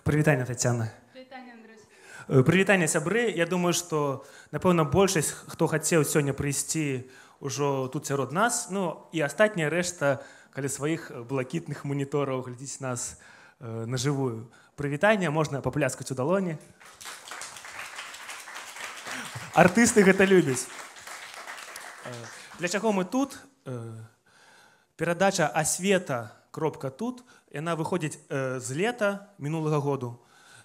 Прывітанне, Тацяна. Прывітанне, Андрусь. Прывітанне, сябры. Я думаю, што, напэўна, большасць, хто хацеў сёння прыйсці ўжо тут сярод нас, ну і астатняя рэшта каля сваіх блакітных монітораў глядзіць нас на жывую. Прывітанне, можна папляскаць у далоні. Артысты гэта любяць. Для чаго мы тут? Перадача «Асвета.тут», яна выходзіць з лета мінулага году.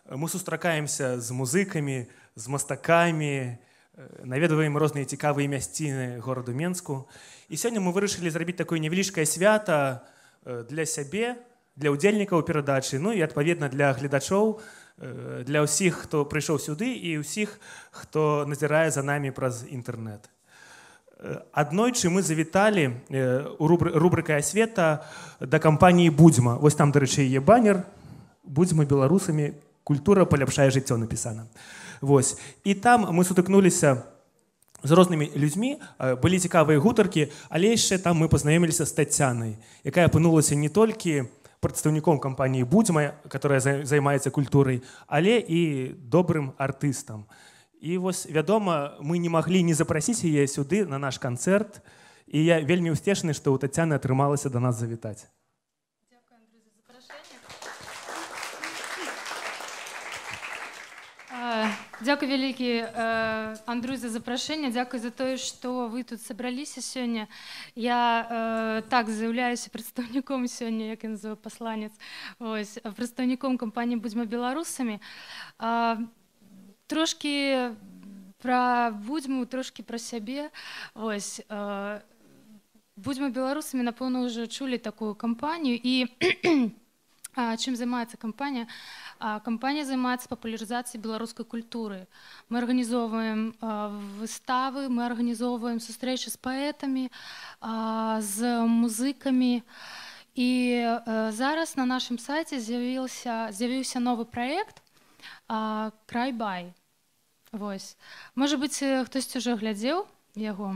Мы сустракаемся з музыкамі, з мастакамі, наведваем розныя цікавыя мясціны гораду Менску. І сёння мы вырашылі зрабіць такое невялічкае свята для сябе, для ўдзельнікаў перадачы, ну і, адпаведна, для гледачоў, для ўсіх, хто прыйшоў сюды і ўсіх, хто назірае за намі праз інтэрнэт. Аднойчы мы завіталі у рубрыкай «Асвета» да кампаніі «Будзьма». Вось там, дарэчы, є банер «Будзьма беларусамі. Культура паляпшае жыццё» напісана. Вось. І там мы сутыкнуліся з рознымі людзьмі, былі цікавыя гутаркі, але яшчэ там мы пазнаёміліся з Тацянай, якая апынулася не толькі прадстаўніком кампаніі «Будзьма», которая займаецца культурай, але і добрым артыстам. І вось, вядома, мы не маглі не запрасіць яе сюды на наш канцэрт, і я вельмі ўсцешаны, што ў Тацяны атрымалася да нас завітаць. Дзякуй, Андрюй, за запрашэнне. Дзякуй вялікі, Андрюй, за запрашэнне. Дзякуй за тое, што вы тут сабраліся сёння. Я так з'яўляюся прадстаўніком сёння, як я называю, пасланец, прадстаўніком кампаніі «Будзьма беларусамі». Трошкі пра «Будзьму», трошкі пра сябе. «Будзьма беларусамі», напэўна, ўжо чулі такую кампанію. І чым займаецца кампанія? Кампанія займаецца папулярызацыяй беларускай культуры. Мы арганізоўваем выставы, мы арганізоўваем сустрэчы з паэтамі, з музыкамі. І зараз на нашым сайце з'явіўся новы праект «Край-бай». Можа быць, хтосьці ўжо глядзеў яго.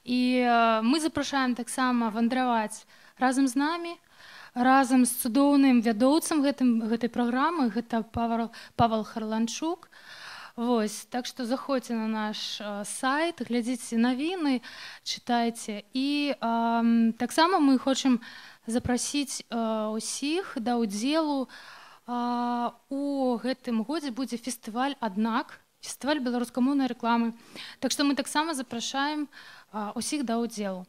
І мы запрашаем таксама вандраваць разам з намі, разам з цудоўным вядоўцам гэтай праграмы, гэта Павел Харланчук. Так што заходзьце на наш сайт, глядзіце навіны, чытайце. І таксама мы хочам запрасіць усіх да ўдзелу. У гэтым годзе будзе фестываль «Аднак», фестываль беларускамоўнай рэкламы. Так што мы таксама запрашаем усіх да ўдзелу.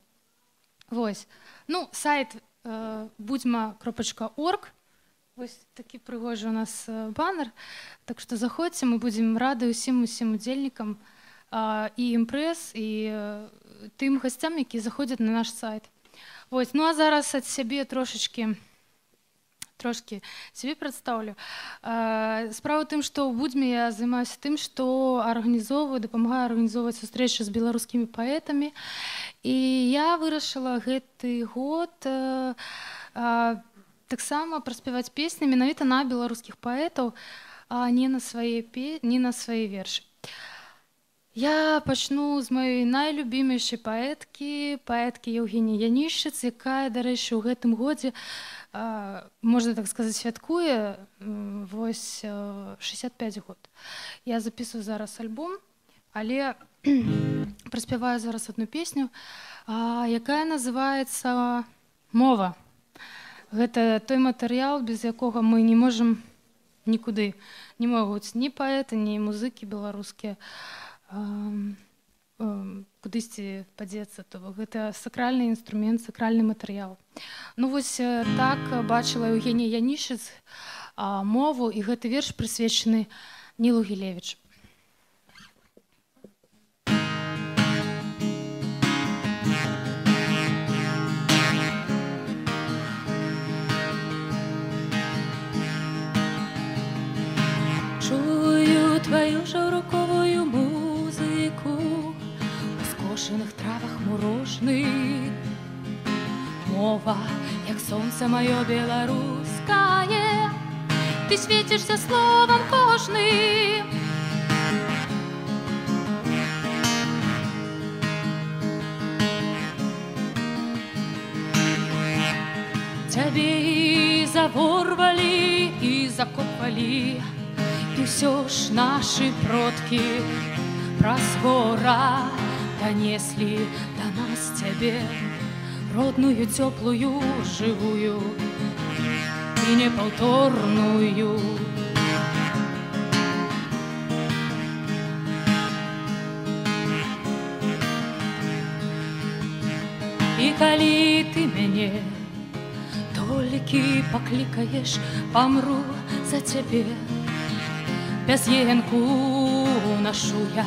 Сайт будзьма.орг. Вось такі прыгожы у нас банер. Так што заходзьце, мы будзем рады ўсім удзельнікам і імпрэз, і тым гасцям, якія заходзяць на наш сайт. Ну а зараз ад сябе трошкі сябе прадстаўлю. Справа ў тым, што ў «Будзьме» я займаюся тым, што дапамагаю арганізоўваць сустрэчы з беларускімі паэтамі. І я вырашыла гэты год таксама праспяваць песні менавіта на беларускіх паэтаў, а не на свае вершы. Я пачну з маёй найлюбімейшай паэткі Еўгеніі Янішчыц, якая, дарэчы, у гэтым годзе, можна так сказаць, святкуе 65 год. Я записываю зараз альбом, але праспяваю зараз одну песню, якая называецца «Мова». Гэта той матэрыял, без якога мы не можам нікуды. Не могуць ні паэты, ні музыкі беларускія кудысьці падзецца. Гэта сакральны інструмент, сакральны матэрыял. Так бачыла Еўгенія Янішчыц мову, і гэты верш прысвечаны Нілу Гілевіч. Чую твою широковую музыку у скошеных травах мурожных. Мова, як сонце моё беларускае, ты свецішся словам кожным. Цябе і заворвалі, і закопалі, і ўсё ж нашы продкі праз гора данеслі да нас цябе родную, цёплую, жывую і непаўторную. І калі ты мяне толькі паклікаеш, памру за цябе. Без енку нашу я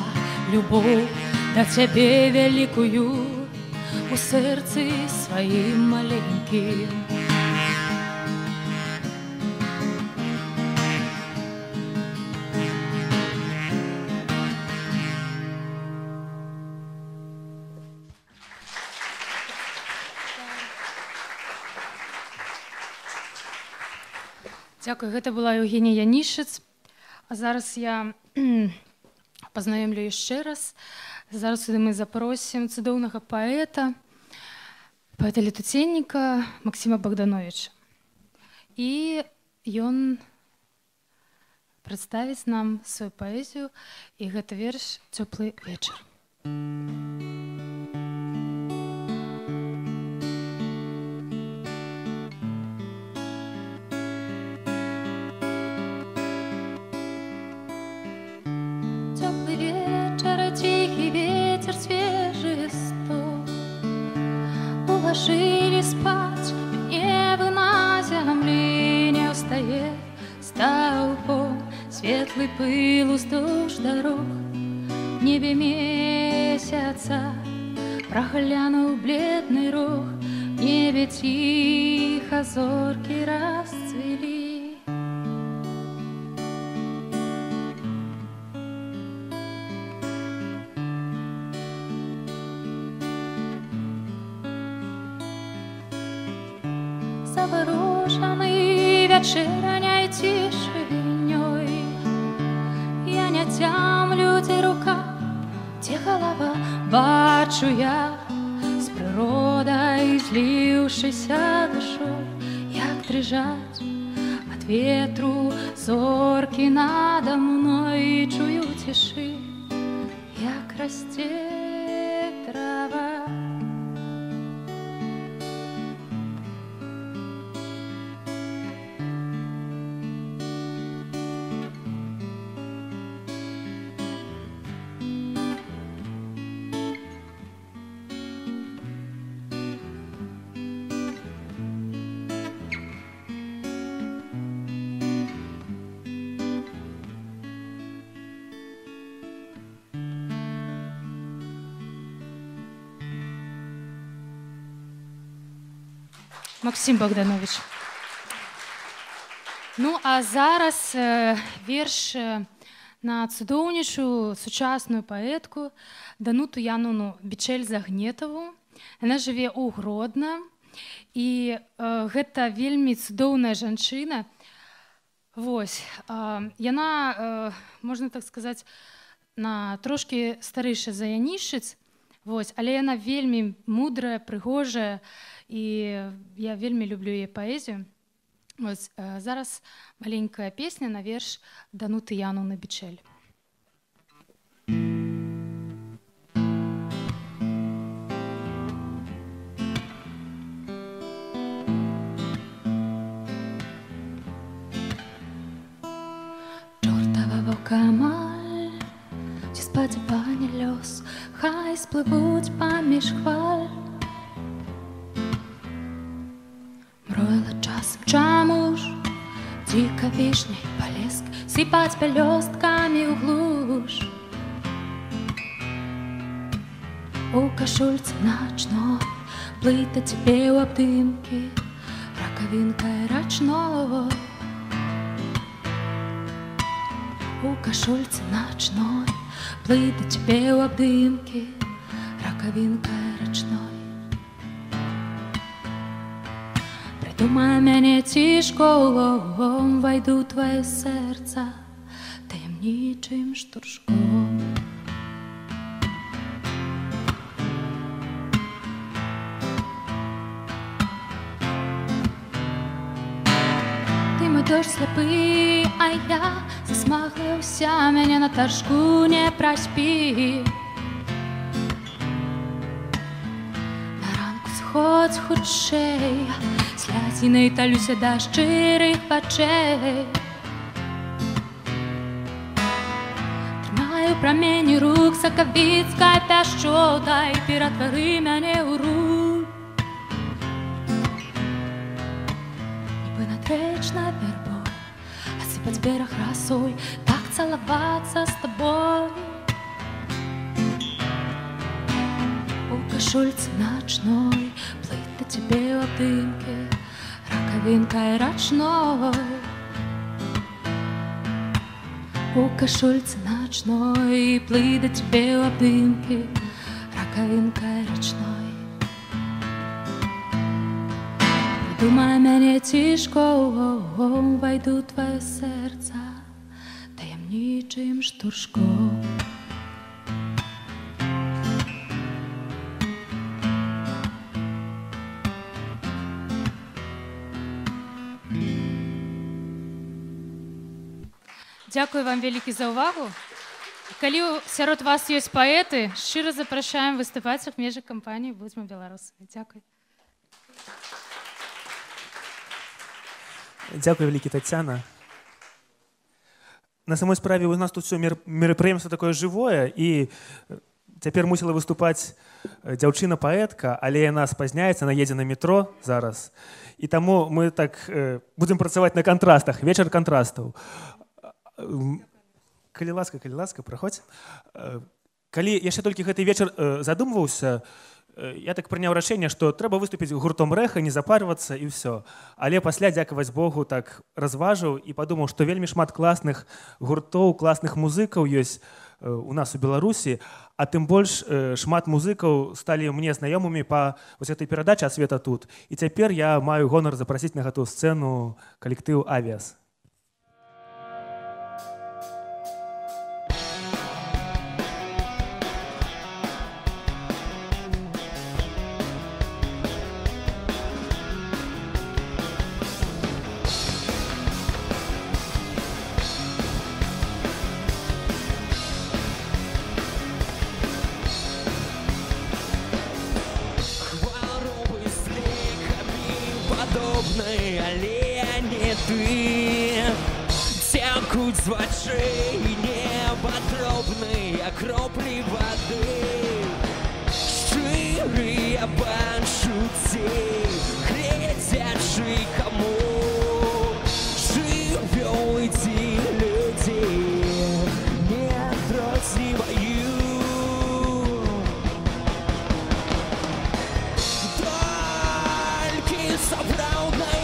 любоў да цябе вялікую у сэрцы сваім маленькім. Дзякуй, гэта была Еўгенія Янішыц. А зараз я пазнаёмлю яшчэ раз. Зараз сюды мы запросім цудоўнага паэта, паэта-летуценніка Максіма Богдановича. І ён прадставіць нам сваю паэзію, і гэта верш «Цёплы вечар». Ложили спать, небо на земле не устает, столпом светлый пыл уздовж дорог. В небе месяца проглянул бледный рог, в небе тихо зорки расцвели. Завороженный вечерней тишиней, я не тямлю, де рука, де голова. Бачу я з природой, злившейся душой, як дрижать от ветру зорки надо мной. Чую тиши, як расте трава. Максим Богданович. Ну, а зараз верш на цудоўнейшую сучасную паэтку Дануту Яновну Бичель-Загнетову. Яна жыве ў Гродна, і гэта вельмі цудоўная жанчына. Вось, яна, можна так сказаць, на трошкі старэйшая за Янішыц, вось, але яна вельмі мудрая, прыгожая, і я вельмі люблю яе паэзію. Вось, зараз маленькая песня на верш Дануты Яновны Бичель. Чортова вокамаль, ці спадзяванне лёс, хай сплывуць паміж хваль. Мроила часом чаму ж, дико вишней полезк, сыпать пелёстками в глушь. У кашульцы ночной плыть о тебе у обдымки раковинкой рачной. У кашульцы ночной плыть о тебе у обдымки раковинкой рачной. Думай мяне цішком, войду твоє серце таємничим штуршком. Ти мой дождь слепый, а я засмахаюся, мяне на таржку не праспі. На ранку сходзь хутчэй, слязінай талюся да шчырых вачэй. Трымаю прамені рук сакавіцкай пяшчотай, ператвары мяне ў рук. Нібы над рэчнай вярбой, асыпаць бераг расой, так цалавацца з табой. У кашульцы начной плыть да цябе ў абдымкі ракавінкай рачной. У кашульцы начной плыть да цябе ў абдымкі ракавінкай рачной. Думай мяне цішком, вайду твоё сэрца таямнічым штуршком. Дзякую вам вялікі за ўвагу. Калі сярод вас ёсць паэты, шчыра запрашаем выступаць у межах кампаніі «Будзьма беларусамі». Дзякуй. Дзякую вялікі, Таццяна. На самой справе у нас тут все мерапрыемства такое жывое, і цяпер мусіла выступаць дзяўчына-паэтка, але яна спазняецца, она едзе на метро зараз. І таму мы так будзем працаваць на кантрастах, вечар кантрастаў. Калі ласка, праходзь. Калі яшчэ толькі гэты вечар задумваўся, я так прыняў рашэнне, што трэба выступіць гуртом рэха, не запарвацца і ўсё. Але пасля, дзякаваць Богу, так разважыў і падумаў, што вельмі шмат класных гуртоў, класных музыкаў ёсць у нас у Беларусі, а тым больш шмат музыкаў сталі мне знаёмымі па вось гэтай перадачы «А света тут». І цяпер я маю гонар запрасіць на гэтую сцэну калектыў «Авіас». Текут з вачэй непатробныя кроплі вады, шчырыя пачуцці, гледзячы каму жывёлы ці людзей не адрозніваю. Толькі сапраўднае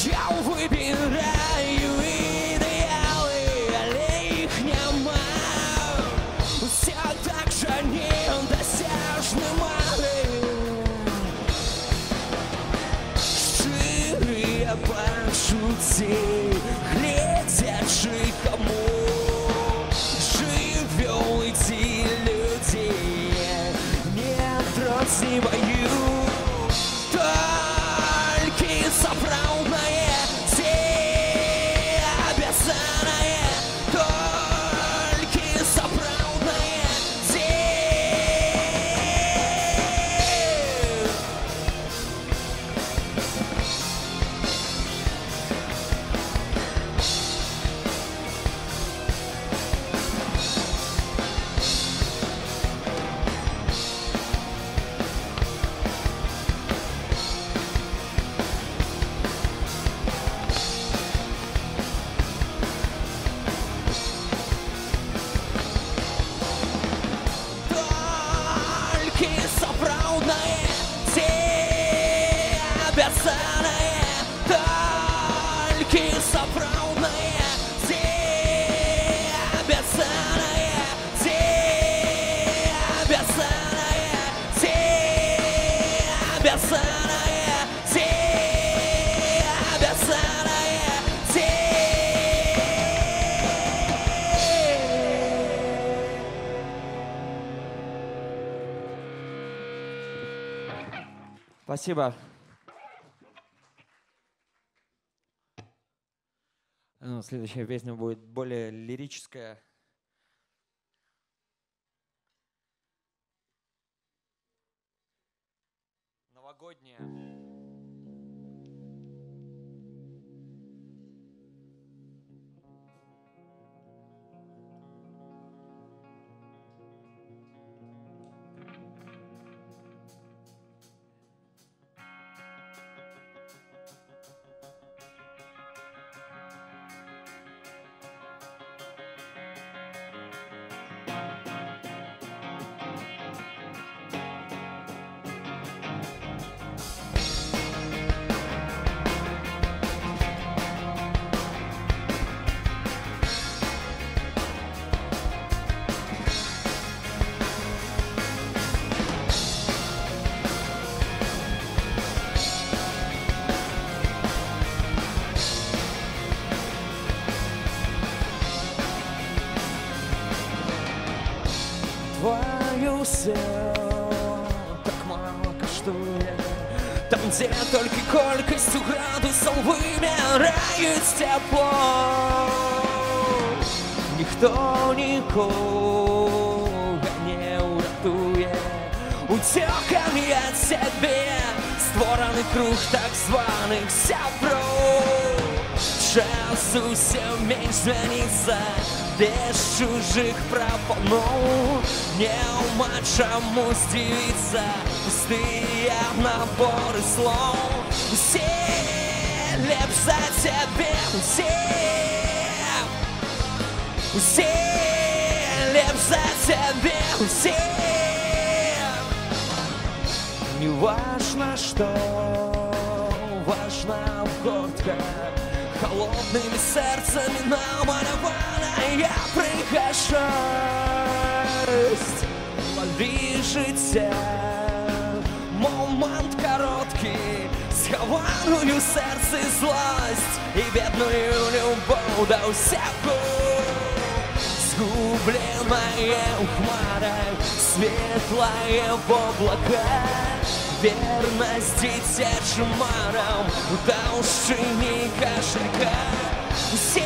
я выбираю идеалы, але их нема. Все так же недосяжны малы, шчырыя пачуцці, гледзячы каму жывёлы ці людзей не адрозніваю. Толькі сапраўднае бессмысленная тень, бессмысленная тень. Спасибо. Ну, следующая песня будет более лирическая. Новогодняя. Твою все так мало коштує. Там, где только колькостью градусов вымирает тепло, никто никого не уратує. Утеками от себе створений круг так званих сябров. Час усім менш звениться, без чужих пропонов. Нема чому здивиться, пустые наборы слов. Все лепь за тебе, все лепь за тебе, все. Не важно что, важна гордка. Холодными серцами намалевана прихожость. Лови життя, момент короткий, схованую серце злость и бедную любовь до всяку. Згубленное у хмарах, светлое в облаках. Верность детячим марам в толщине кошелька. Все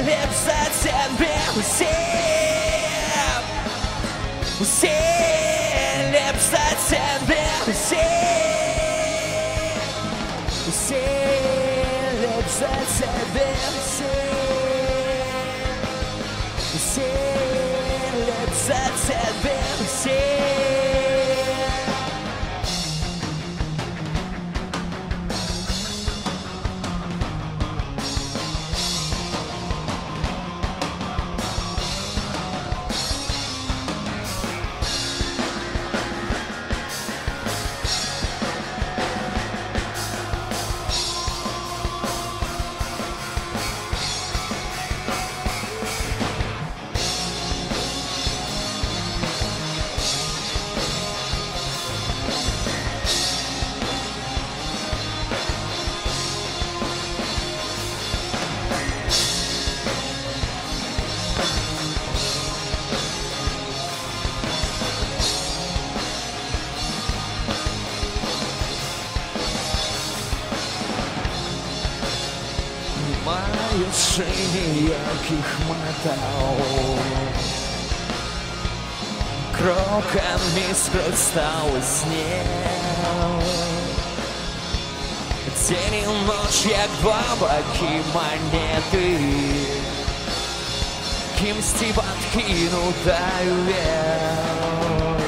лепь за тебе, все лепь за тебе, все лепь за тебе, все лепь за тебе, все. Ніяких метал кроками скростали снег. День і ночь, як два боки монети, кимсь подкинутою вверх.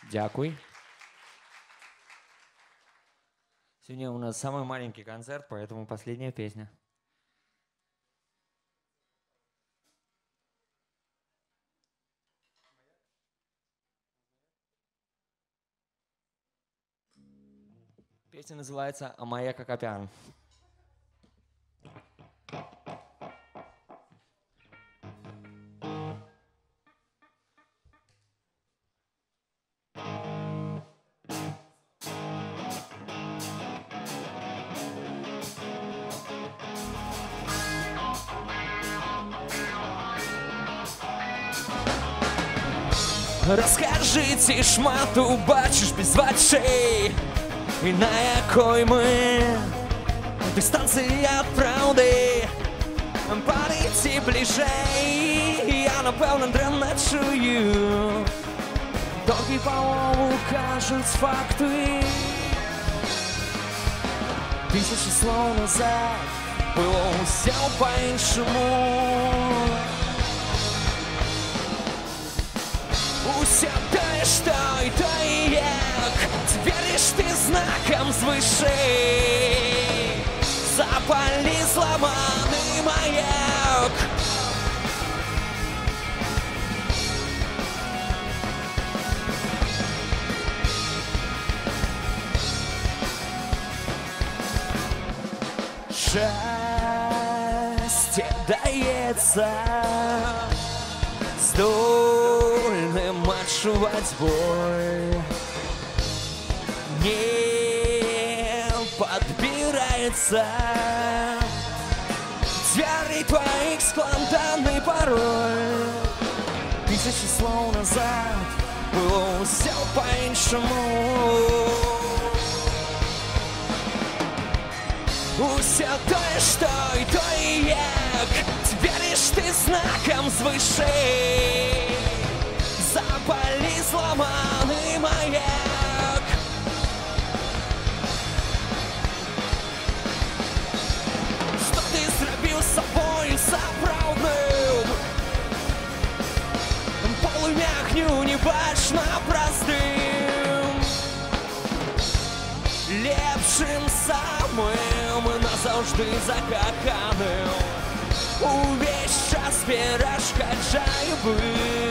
Дякую. Сегодня у нас самый маленький концерт, поэтому последняя песня. Песня называется «А моя Акопян». Розкажи шмату, бачиш без очей, і на якой ми дистанції від правди, париці ближей, я напевно древно чую, тільки по-моєму кажуть факти. Тисячі слов назад було все по-іншому. Усе те, что и то и як, теперь лишь ты знаком свыше. Запали сломанный маяк. Счастье дается здольным отшивать боль, не подбирается дверей твоих складанный пароль. Тысячи слов назад было все по-іншому. Усе то, что и то и як, теперь лишь ты знаком свыше. Запали сломанный маяк. Что ты зробив з собою сапраўдным? Полымя огню не бачна простым. Лепшим самым назаўжды закаханым. Увесь час перашкаджаю быць.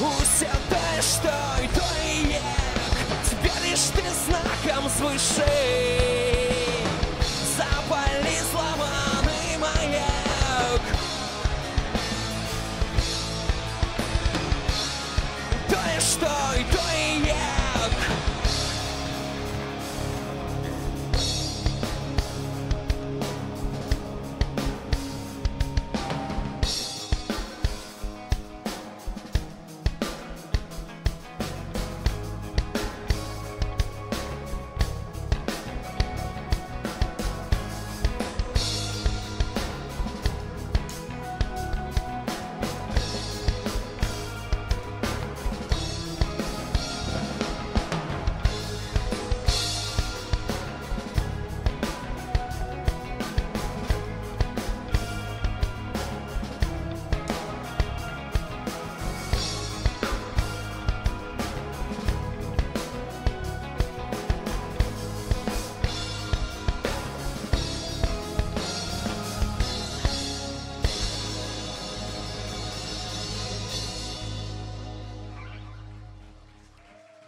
Усе те, что и то и як, теперь лишь ты знаком свыше. Запали сломанный маяк. То, что и то и як.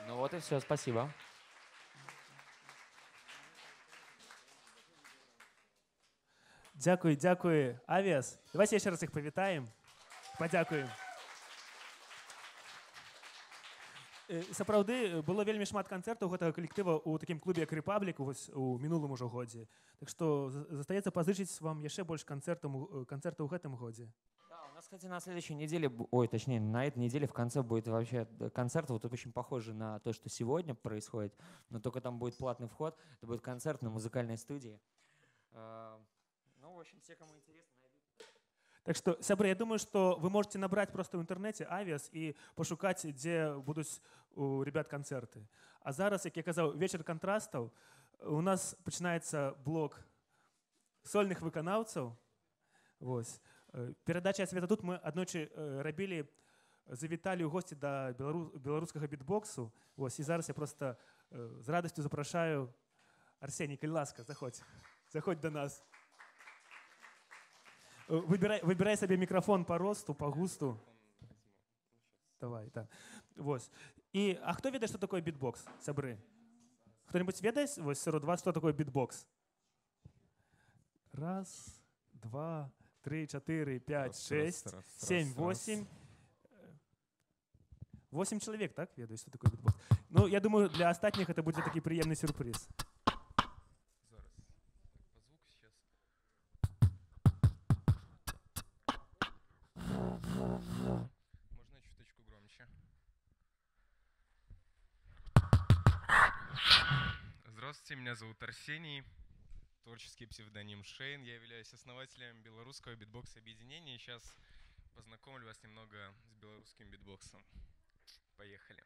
Вот и все, спасибо. Дякую, дякую. Авіас. Давайте ще раз їх привітаємо. Подякуємо. Сапраўды, было вельмі шмат канцэртаў гэтага калектыва ў такім клубе як Republic у мінулым ужо годзе. Так што застаецца пазычыць вам яшчэ больш канцэртаў у гэтым годзе. Да, у нас, кстати, на следующей неделе, ой, точнее, на этой неделе в конце будет вообще концерт, вот очень похожий на то, что сегодня происходит, но только там будет платный вход, это будет концерт на музыкальной студии. Ну, в общем, все, кому интересно, найдут. Так што, сябры, я думаю, што вы можете набраць просто ў інтэрнэце Авіас і пашукаць, дзе будуць у ребят канцэрты. А зараз, як я казаў, вечар кантрастаў, у нас пачынаецца блок сольных выканаўцаў. Вось. Перадача «Асвета тут» мы аднойчы рабілі завіталі ў госці да беларускага бітбоксу. Ось, і зараз я просто з радасцю запрашаю Арсеній, калі ласка, заходь. Заходь до нас. Выбирай себе микрофон по росту, по густу. Давай, так. Вот. А кто ведает, что такое битбокс, сябры? Кто-нибудь ведает, вот, сярод вас, что такое битбокс? Раз, два, три, четыре, пять, шесть, семь, восемь. 8 человек, так, ведают, что такое битбокс? Ну, я думаю, для остальных это будет такой приятный сюрприз. Зараз. По звуку сейчас. Можно чуточку громче. Здравствуйте, меня зовут Арсений, творческий псевдоним Шейн. Я являюсь основателем белорусского битбокс-объединения. И сейчас познакомлю вас немного с белорусским битбоксом. Поехали.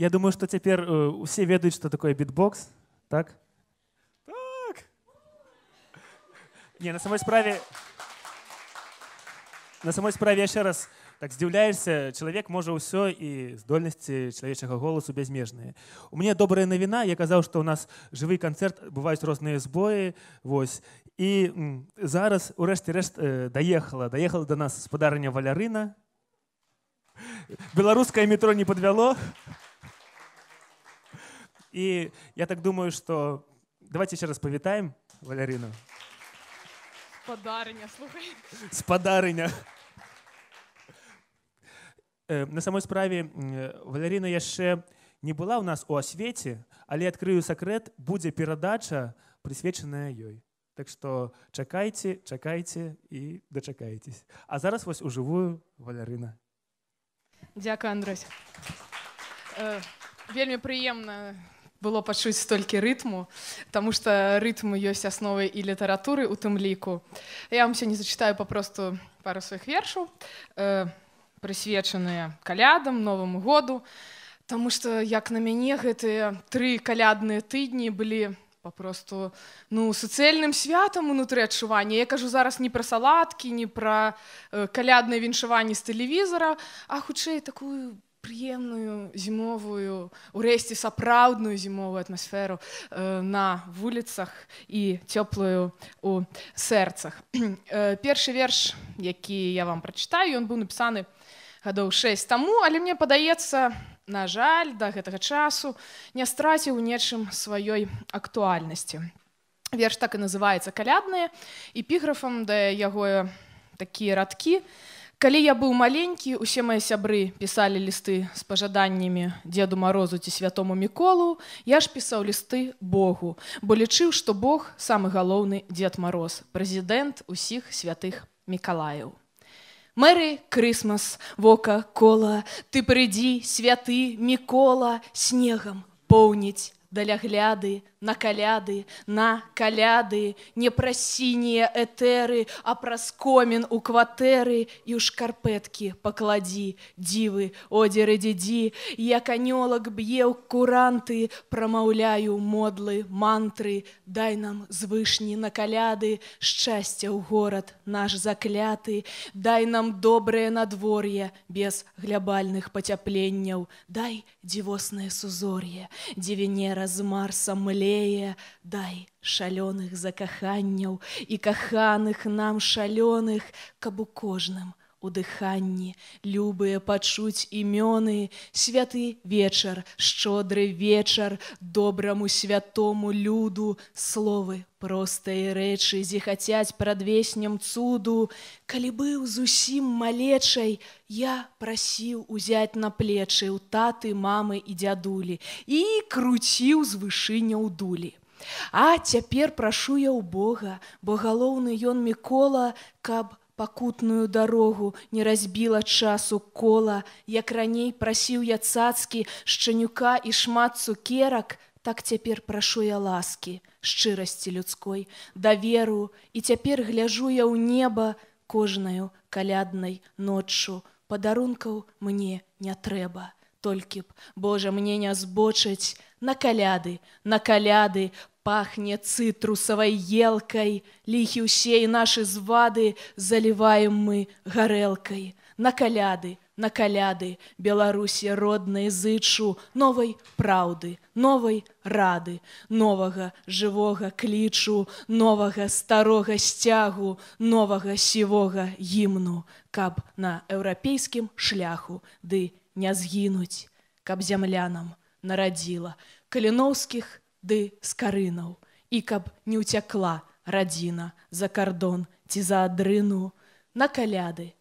Я думаю, что теперь все ведают, что такое битбокс. Так? Так. Не, на самой справе я ще раз так здзіўляешся, чалавек можа ўсё і здольнасці чалавечага голасу бязмежныя. У мяне добрая навіна, я казаў, што ў нас жывы канцэрт, бываюць розныя збоі, вось. І зараз, урэшце рэшт, даехала да нас спадарыня Валярына. Беларускае метро не подвяло. І я так думаю, што давайте ще раз павітаем Валярыну. Спадарыня, слухай. Спадарыня. На самой справе Валярына яшчэ не была ў нас у асвеце, але адкрыю сакрэт, будзе перадача, прысвечаная ёй. Так што чакайце, чакайце і дачакаецесь. А зараз вось ужывую Валярына. Дзякуй, Андрусь. Вельмі прыемна было пачуць столькі рытму, таму што рытм ёсць асновай і літаратуры у тым ліку. Я вам сёння зачытаю папросту пару сваіх вершаў, прысвечаныя калядам, Новаму году, таму што, як на мяне, гэтыя 3 калядныя тыдні былі папросту суцэльным святам унутры адчування. Я кажу зараз не пра салаткі, не пра калядныя віншаванні з тэлевізара, а хутчэй такую прыемную зімовую, урэшце сапраўдную зімовую атмасферу на вуліцах і цёплую у сэрцах. Першы верш, які я вам прачытаю, ён быў напісаны гадоў 6 таму, але мне падаецца, на жаль, да гэтага часу не страціў нечым сваёй актуальнасці. Верш так і называецца «Калядныя», эпіграфам да яго такія радкі. Калі я быў маленькі, усе мае сябры пісалі лісты з пажаданнямі Дзеду Марозу ці Святому Міколу, я ж пісаў лісты Богу, бо лічыў, што Бог самы галоўны Дзед Мароз, прэзідэнт усіх святых Мікалаяў. Мэри Крысмас, вока, кола, ты прыйдзі, святы Мікола, снегам поўніць далягляды, на каляды, не пра сінія этэры, а праз комін у кватэры і ў шкарпэткі пакладзі, дзівы, одзеры дзедзі, як анёлак б'е ў куранты, прамаўляю модлы, мантры, дай нам з вышні на каляды, шчасця ў горад наш закляты, дай нам добрае надвор'е без глябальных пацяпленняў, дай дзівоснае сузор'е, дзе Венера з Марсам млее, дай шалёных закаханняў і каханых нам шалёных, каб у кожным у дыханні любыя пачуць імёны, святы вечар, шчодры вечар, добраму святому люду, словы простыя рэчы зіхацяць прадвеснем цуду. Калі быў зусім малечай, я прасіў узяць на плечы ў таты, мамы і дзядулі і круціў з вышыняў дулі. А цяпер прашу я ў Бога, бо галоўны ён Мікола, каб пакутную дарогу не разбіла часу кола, як раней прасіў я цацкі, шчанюка і шмат цукерак, так цяпер прашу я ласкі, шчырасці людской, даверу, і цяпер гляжу я ў неба кожнаю каляднай ноччу. Падарункаў мне не трэба, толькі б, Божа, мне не збочыць на каляды, пахне цытрусавай елкай, ліхі ўсе і нашы звады заліваем мы гарэлкай. На каляды, Беларусі роднай зычу новай праўды, новай рады, новага жывога клічу, новага старога сцягу, новага сівога гімну, каб на еўрапейскім шляху ды не згінуць, каб зямля нам нарадзіла каліноўскіх ды скарынаў, і каб не ўцякла радзіна за кардон ці за адрыну. На каляды,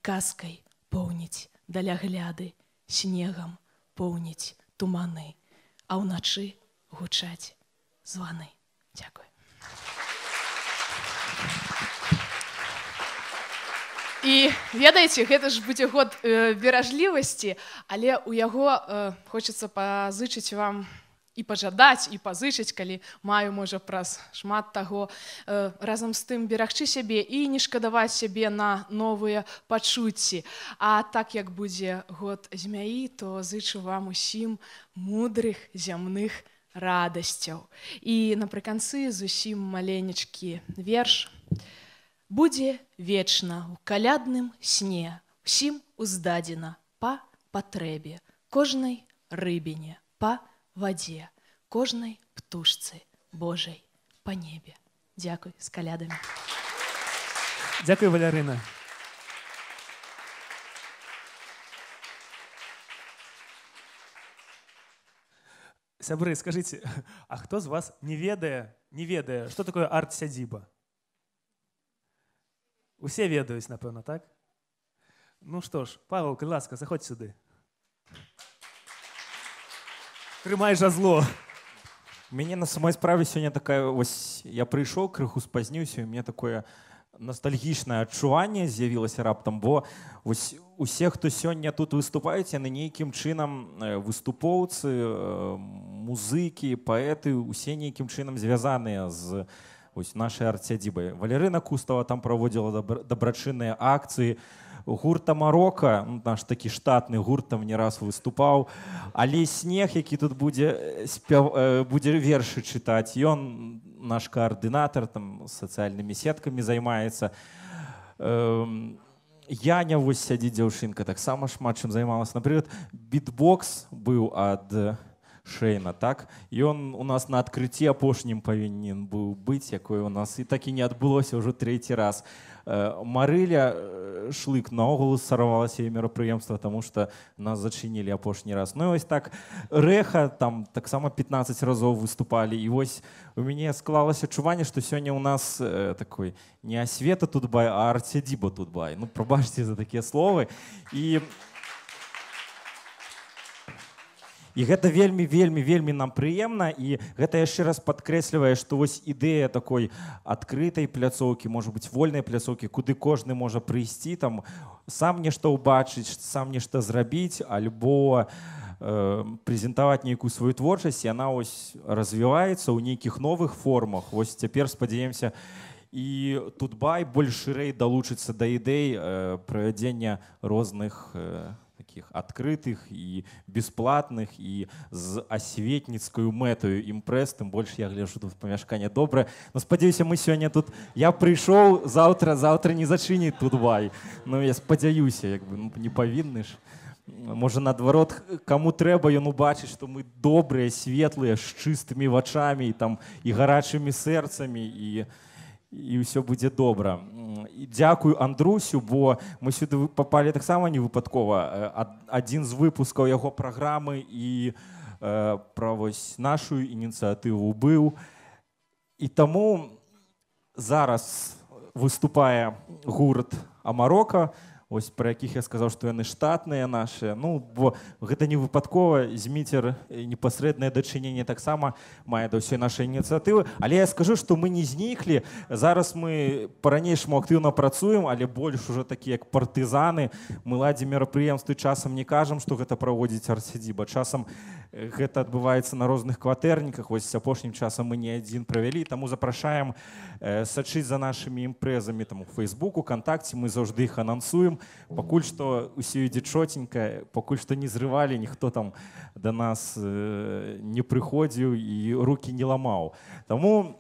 казкай поўніць далягляды, снегам поўніць туманы, а ўначы гучаць званы. Дзякуй. І ведаеце, гэта ж будзе год беражлівасці, але у яго хочацца пазычыць вам і пажадаць, і пазычыць, калі маю, можа, праз шмат таго. Разам з тым берагчы сябе і не шкадаваць сябе на новыя пачуцці. А так як будзе год змяі, то зычу вам усім мудрых зямных радасцяў. І напрыканцы зусім маленечкі верш. Будзе вечна ў калядным сне, усім уздадзена па патрэбе, кожнай рыбіне, па вадзе, кожнай птушцы Божай па небе. Дзякуй, з калядамі. Дякую, Валярына. Сябры, скажите, а хто з вас не ведае, што такое арт-сядзіба? Усе ведаюць, напэўна, так? Ну што ж, Павел, калі ласка, заходь сюды. Трымай жазло. У мяне на самой справе сёння такая, ось я прыйшоў, крыху спазніўся, і у мяне такое ностальгічнае адчуванне з'явілася раптам, бо ось усе, хто сёння тут выступаюць, яны нейкім чынам выступоўцы, музыкі, паэты, усе нейкім чынам звязаныя з ось нашай арт-сядзібай. Валярына Кустава там праводзіла дабрачынныя акцыі, гурт Амарока, наш такі штатны гурт, там не раз выступаў, але Снег, які тут будзе вершы чытаць, ён наш каардынатар, там сацыяльнымі сеткамі займаецца. Яня вось сядзіць дзяўчынка, таксама шмат чым займалася. Напрыклад, бітбокс быў ад Шэйна, так? Ён у нас на адкрыцці апошнім павінен быў быць, якое у нас і так і не адбылося ўжо трэці раз. Марыля Шлык наогул сарвалася яе мерапрыемства, таму што нас зачынілі апошні раз. Ну і вось так Рэха там таксама 15 разоў выступалі. І вось у мяне склалася адчуванне, што сёння ў нас такой не асвета Тутбай, а арт-сядзіба Тутбай. Ну, прабачце за такія словы. І гэта вельмі нам прыемна, і гэта яшчэ раз падкрэслівае, што вось ідэя такой адкрытай пляцоўкі, можа быць, вольнай пляцоўкі, куды кожны можа прыйсці, там сам нешта ўбачыць, сам нешта зрабіць, альбо прэзентаваць нейкую сваю творчасць, яна ось развіваецца ў нейкіх новых формах. Вось цяпер спадзяемся, і Тутбай больш шырэй далучыцца да ідэй правядзення розных таких адкрытых і бесплатных і з асветніцкаю мэтаю імпрэз, тым больш я гляджу, тут памяшканне добрае. Но спадзяюся, мы сёння тут, я прыйшоў, заўтра не зачыніць Тутбай. Ну я спадзяюся, як бы, не павінны ж. Можа, наадварот, каму трэба, ён убачыць, што мы добрыя, светлыя, з чыстымі вачамі і гарачымі сэрцамі, і ўсё будзе добра. І дзякую Андрусю, бо мы сюды папалі таксама не выпадкова. Адзін з выпускаў яго праграмы і пра вось нашу ініцыятыву быў. І таму зараз выступае гурт Амарока, ось пра якіх я сказаў, што яны штатныя нашыя. Ну, бо гэта не выпадкова, Зміцер непасрэднае дачыненне таксама мае да ўсёй нашай ініцыятывы. Але я скажу, што мы не зніклі. Зараз мы па-ранейшаму актыўна працуем, але больш ужо такія, як партызаны. Мы ладзім мерапрыемствы, часам не кажам, што гэта праводзіць арт-сядзіба. Часам гэта адбываецца на розных кватэрніках. Вось апошнім часам мы не адзін правялі, таму запрашаем сачыць за нашымі імпрэзамі там у Фейсбуку, Кантакце, мы заўжды іх анансуем. Пакуль што ўсё ідзе чотенька, пакуль што не зрывалі, ніхто там да нас не прыходзіў і рукі не ламаў. Таму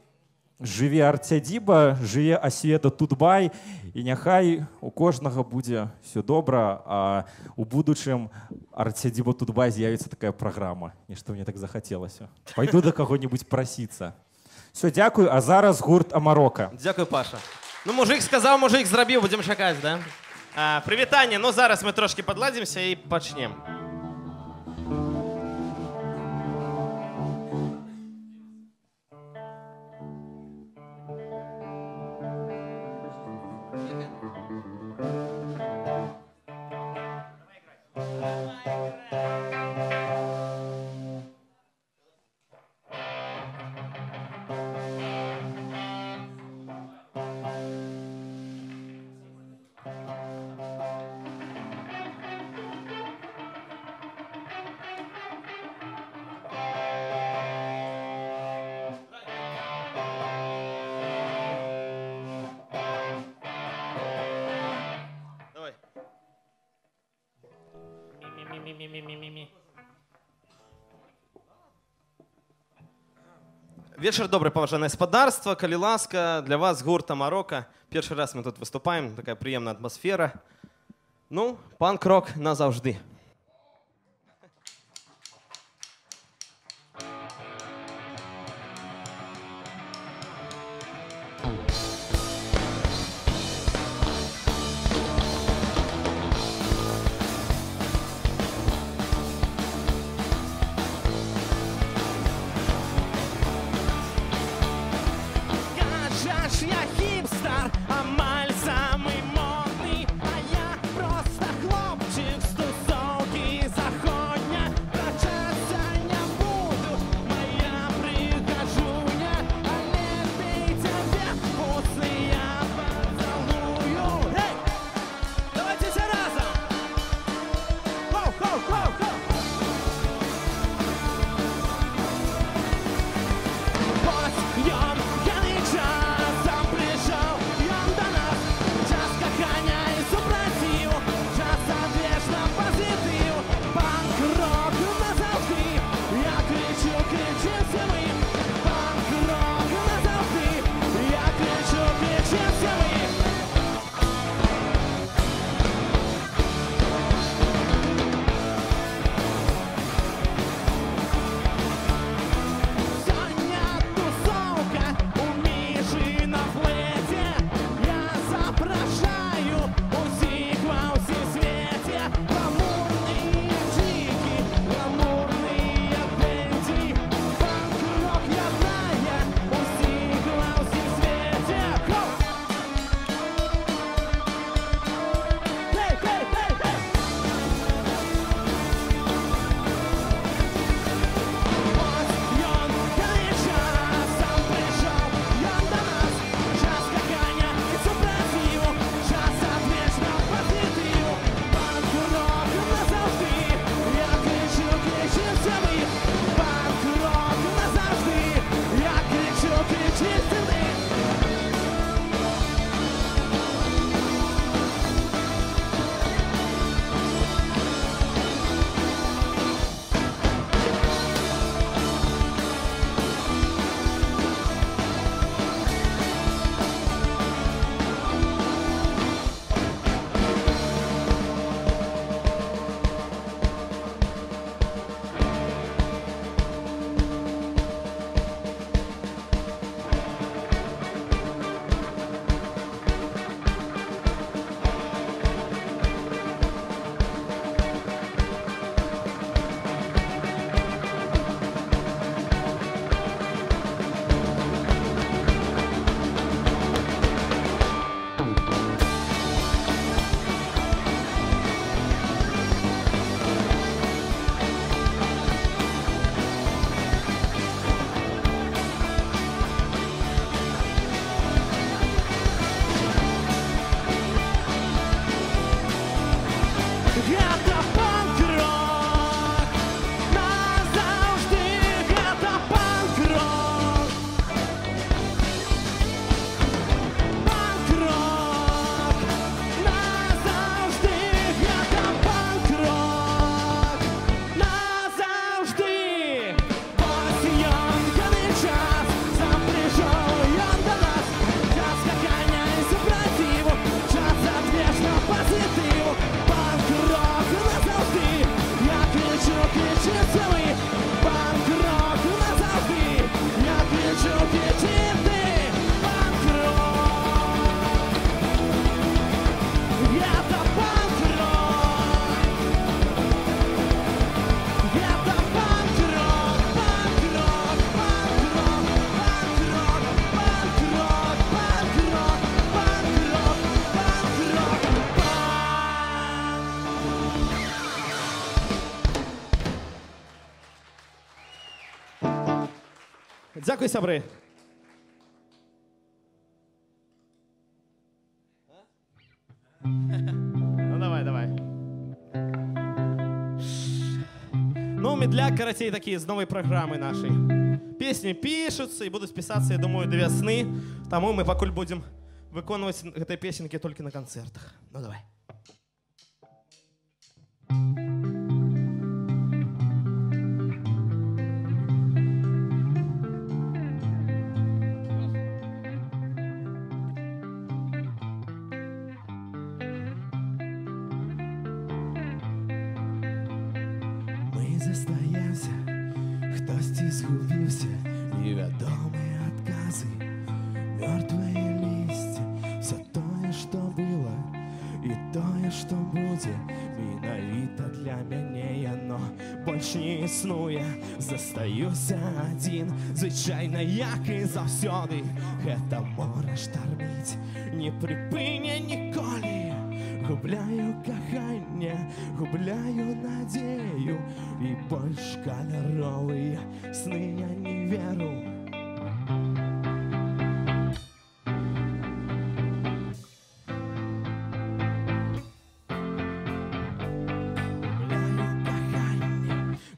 жыве арт-сядзіба, жыве асвета Тутбай, і няхай у кожнага будзе ўсё добра, а у будучым арт-сядзіба Тутбай з'явіцца такая праграма. Нешта мне так захацелася. Пайду да каго-небудзь прасіцца. Все, дзякую, а зараз гурт Амарока. Дзякую, Паша. Ну, мужик сказаў, мужик зрабіў, будзем чакаць, да? Прывітанне, ну зараз мы трошкі падладзімся і пачнем. Вечер добрый, паважанае спадарства, калі ласка, для вас гурта Марока. Першы раз мы тут выступаем, такая приемная атмосфера. Ну, панк-рок назаўжды. Я хипстер, амаль самый модный, а я просто хлопчик с тусовки заходня. Прощаться не буду, моя прихожуня, а лепей тебе вкусы я поцелую. Эй, давайте все разом! Хоу-хоу-хоу-хоу! Подъем, пьяный час, сам пришел, и он до нас. Час кохання і супротив, час одвечно позитив. Панк-рок назавжди, я кричу, кричим всі ми. Панк-рок назавжди, я кричу, кричим всі ми. Соня тусовка у Миши на флете. Я запрошаю усіх во всесвете. Гламурные джики, гламурные бенди. Панк-рок я знаю усіх во всесвете. Хоу! Хей, хей, хей, хей! Подъем, пьяный час, сам пришел, и он до нас. Час кохання і супротиву, час одвечно позитиву. Панк-рок назавжди, я кричу, кричим всі ми. Панк-рок назавжди, я кричу, кричим всі ми. Это панк-рок, назавжди, это панк-рок. Панк-рок, назавжди, это панк-рок. Назавжди. Подъем, пьяный час, сам пришел, и он до нас. Час кохання і супротиву, час одвечно позитиву. Панк-рок назавжди, я кричу, кричим всі ми. Панк-рок назавжди, я кричу, кричим ти. Панк-рок, это панк-рок. Это панк-рок, панк-рок, панк-рок, панк-рок, панк-рок, панк-рок, панк-рок, панк-рок, Дякую, сябры. Ну давай, давай. Ну, медляк, карацей, такие з новой программы нашей. Песни пишутся и будут писаться, я думаю, до весны. Тому мы покуль будем выконывать этой песенки только на концертах. Ну давай. Хтосьці згубіўся, невядомыя адказы, мёртвае лісце, все тое, што было, і тое, што будзе, менавіта для мяне яно больш не існуе. Застаюся адзін, звычайна, як і заўсёды. Гэта мора штарміць, не прыпыне ніколі. Губляю каханне, губляю надзею, і больш каляровыя сны я не веру.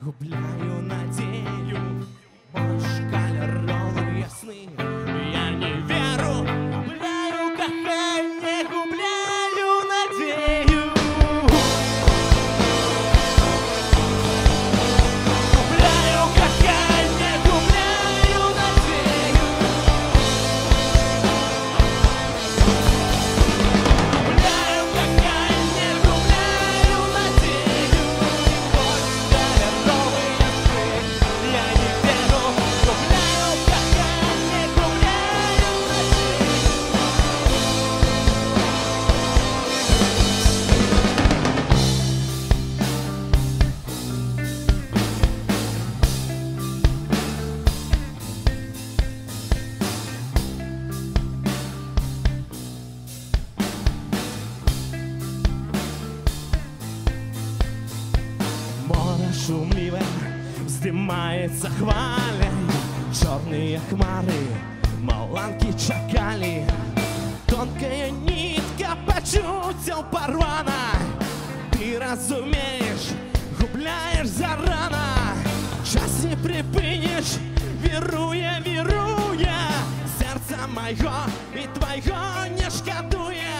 Губляю надею, больш каляровые сны я не веру. Губляю каханне, губляю надею. Губляю каханне, губляю надею. Губляю каханне, губляю надею. Я не веру, губляю каханне, губляю Море шумливе вздымаецца хваляй, чорныя хмары маланкі чакалі. Тонкая нітка пачуццяў парвана. Ты разумееш, губляеш зарана. Час не прыпыніш, віруе, віруе. Сэрца майго і твайго не шкадуе.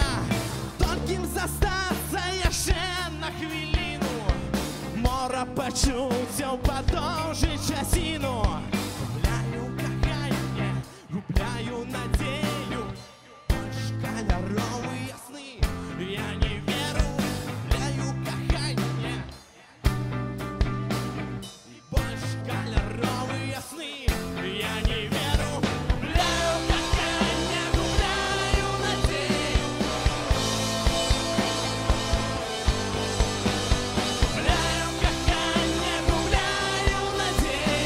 Толькі застацца яшчэ на хвіліну. Мора пачуццяў падоўжыць часіну. Губляю каханне, губляю надзею. Больш каляровыя сны я не веру. Губляю каханне, і больш каляровыя сны я не веру. Губляю каханне, губляю надзею. Губляю каханне, губляю надзею.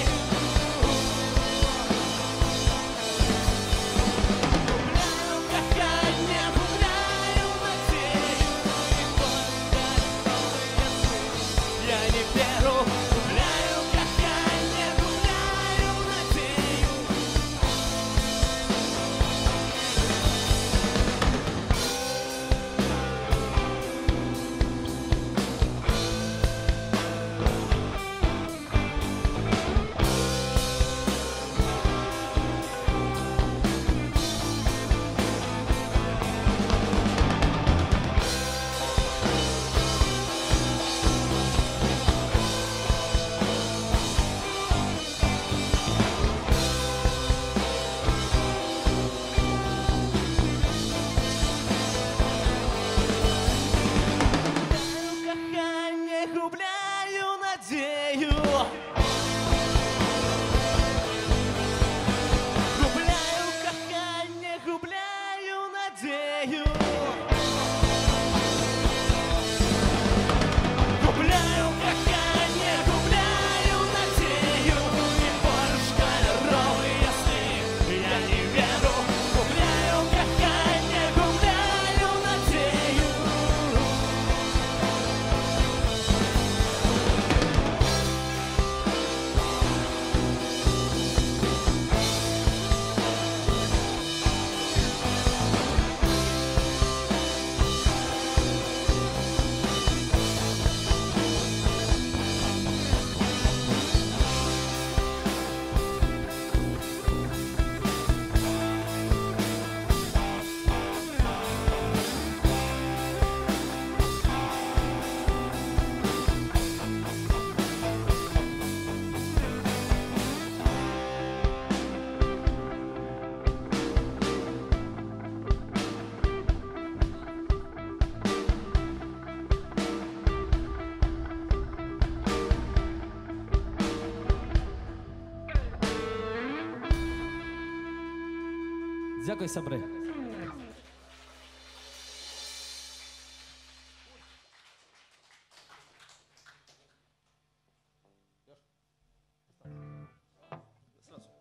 Дякую, сябри.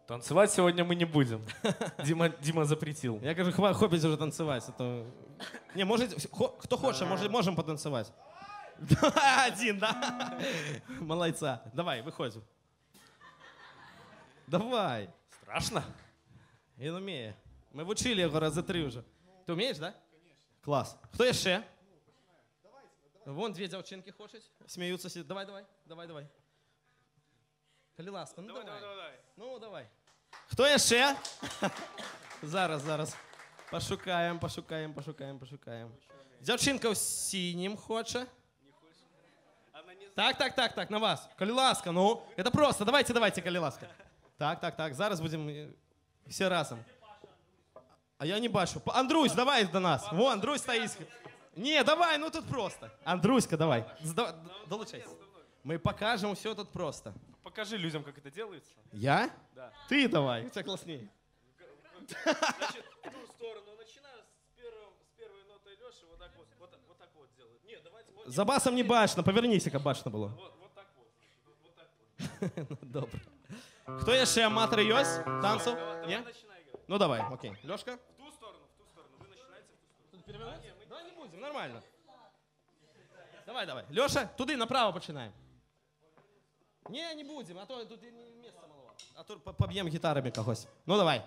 Танцевать сегодня мы не будем. Дима запретил. Я кажу, хватит уже танцевать. А то... Не, может, кто хочет, можем потанцевать. Один, да? Молодца. Давай, выходим. Давай. Страшно? Він уміє. Ми вчили його рази 3 вже. Ти вмієш, так? Да? Клас. Хто ще? Вон 2 дівчинки хочуть. Сміються. Давай. Коли ласка, ну давай. Ну давай. Хто ще? Зараз. Пошукаємо. Дівчинка в синім хоче. Так, на вас. Коли ласка, ну. Это просто. Давайте, коли ласка. Так. Зараз будемо всі разом. А я не бачу. Андрусь, давай до нас. Вон, Андрусь стоїть. Ні, давай, ну тут просто. Андруська, давай. Долучайся. Мы покажем все тут просто. Покажи людям, как это делается. Я? Да. Ты давай. У тебя класснее. Значит, в ту сторону начинаю с первой нотой Леши вот так вот делают. Нет, давайте. За басом не башно, повернись, как башно было. Вот так вот. Добре. Кто ще аматор есть? Танцев? Нет? Ну давай, окей. Лешка? В ту сторону. Вы начинаете в ту сторону. Перевернуться? Давай не будем, нормально. Давай. Леша, туди, направо починаем. Не будем, а то тут места маловато. А то побьем гитарами когось. Ну давай.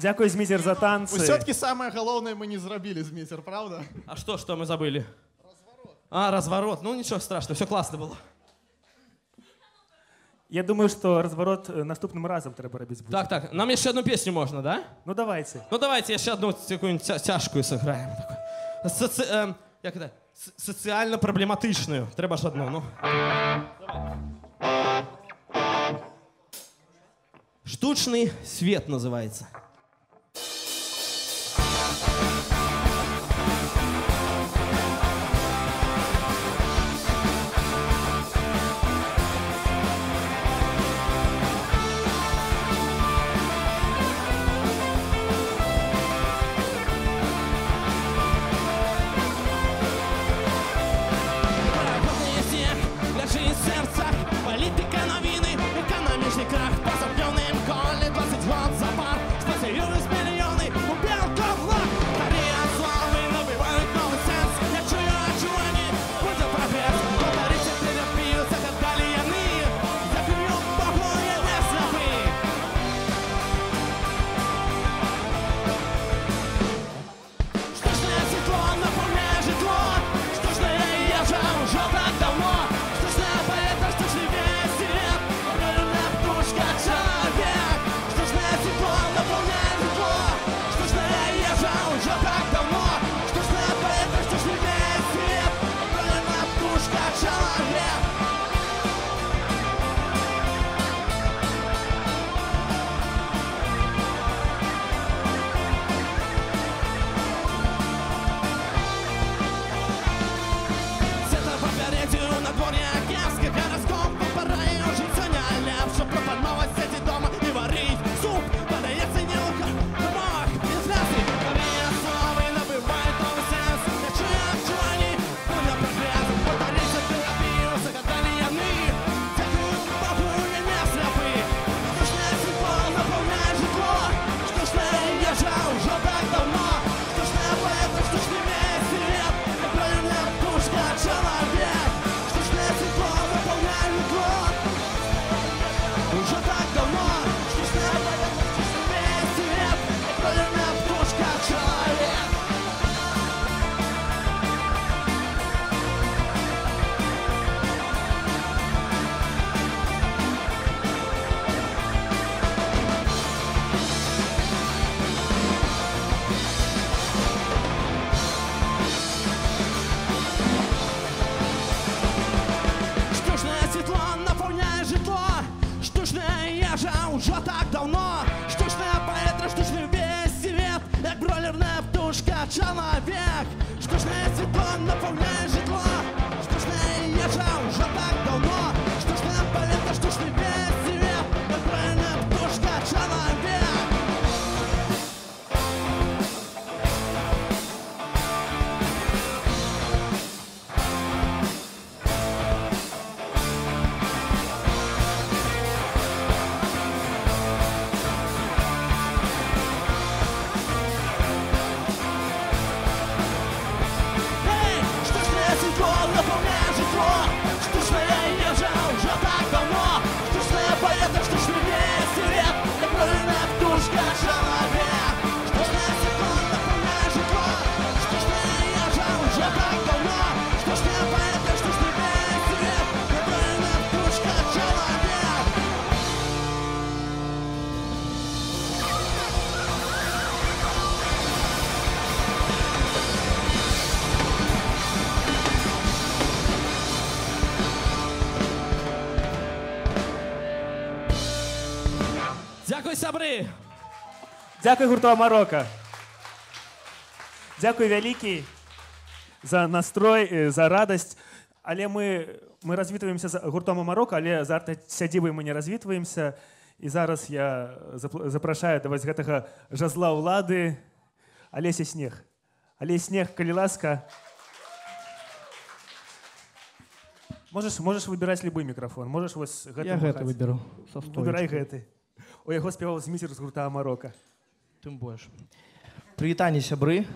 Дякую, Змітер, за танцы. Все-таки самое головное мы не зробили, Змітер, правда? А что мы забыли? Разворот. А, разворот. Ну ничего страшного, все классно было. Я думаю, что разворот наступным разом треба робити буде. Так, нам еще одну песню можно, да? Ну давайте. Ну давайте еще одну какую-нибудь тяжкую сыграем. Як это? Соціально проблематичную. Треба ж одну, ну. Штучный свет называется. Політика, новини, економічний крах, позапльоним колі 20 год запар, спасаюсь мільйони, у білков лак, Корея слави набивають новий сенс, я чую очування, буде прогрес, подариться терапію, загадали яни, дякую Богу, я не слабий. Штучне світло наповняє житло, штучне їжа уже так давно, штучне поэта, штучний весь свет, правильная птушка человек, штучное тепло наполняет житло, штучная ежа уже так давно, штучное поэта, штучный весь свет, правильная птушка человек. Света попередию на дворе океанский гороскоп, пора и уже соняли, чтоб пропадать сети дома и варить суп, подается не лука, домах, без мяса, Корея славы набывает новый сенс, я чую отчувание, будет прогресс, подарится терапию, загадали яны, дякую Богу, я не слепый, штучное тепло наполняет житло, штучная ежа уже так давно, штучная поэта, штучный весь свет, правильная птушка человек, штучное тепло наполняет житло, уже так давно, штучная поэта, штучный весь свет, правильная птушка человек. Штучное светло наполняет житло, штучная ежа уже так давно, штучная поэтра, штучный весь свет, як бройлерная птушка человек, штучное светло наполняет житло, штучная ежа уже так давно, штучная поэтра, штучный весь свет, як бройлерная птушка человек. Штучное светло наполняет житло, штучная ежа уже так давно, штучная поэта, штучный весь свет, как правильная птушка человек. Штучное светло наполняет житло, штучная ежа уже так давно, штучная поэта, штучный весь свет, как правильная птушка человек. Дякую, сябры! Дякую гурту Марокко. Дякую вялікі за настрой, за радасць. Але мы развітваемся з гуртом Марокко, але з арт-сядзібай мы не развітваемся. І зараз я запрашаю да вось гэтага жазла ўлады Алеся Снег. Алесь Снег, калі ласка. Можешь выбирать любой микрофон. Можешь вось гэты. Я гэты выберу. Выбирай гэты. У яго спяваў Змітер з гурта Марокко. Тым больш. Прывітанне, сябры.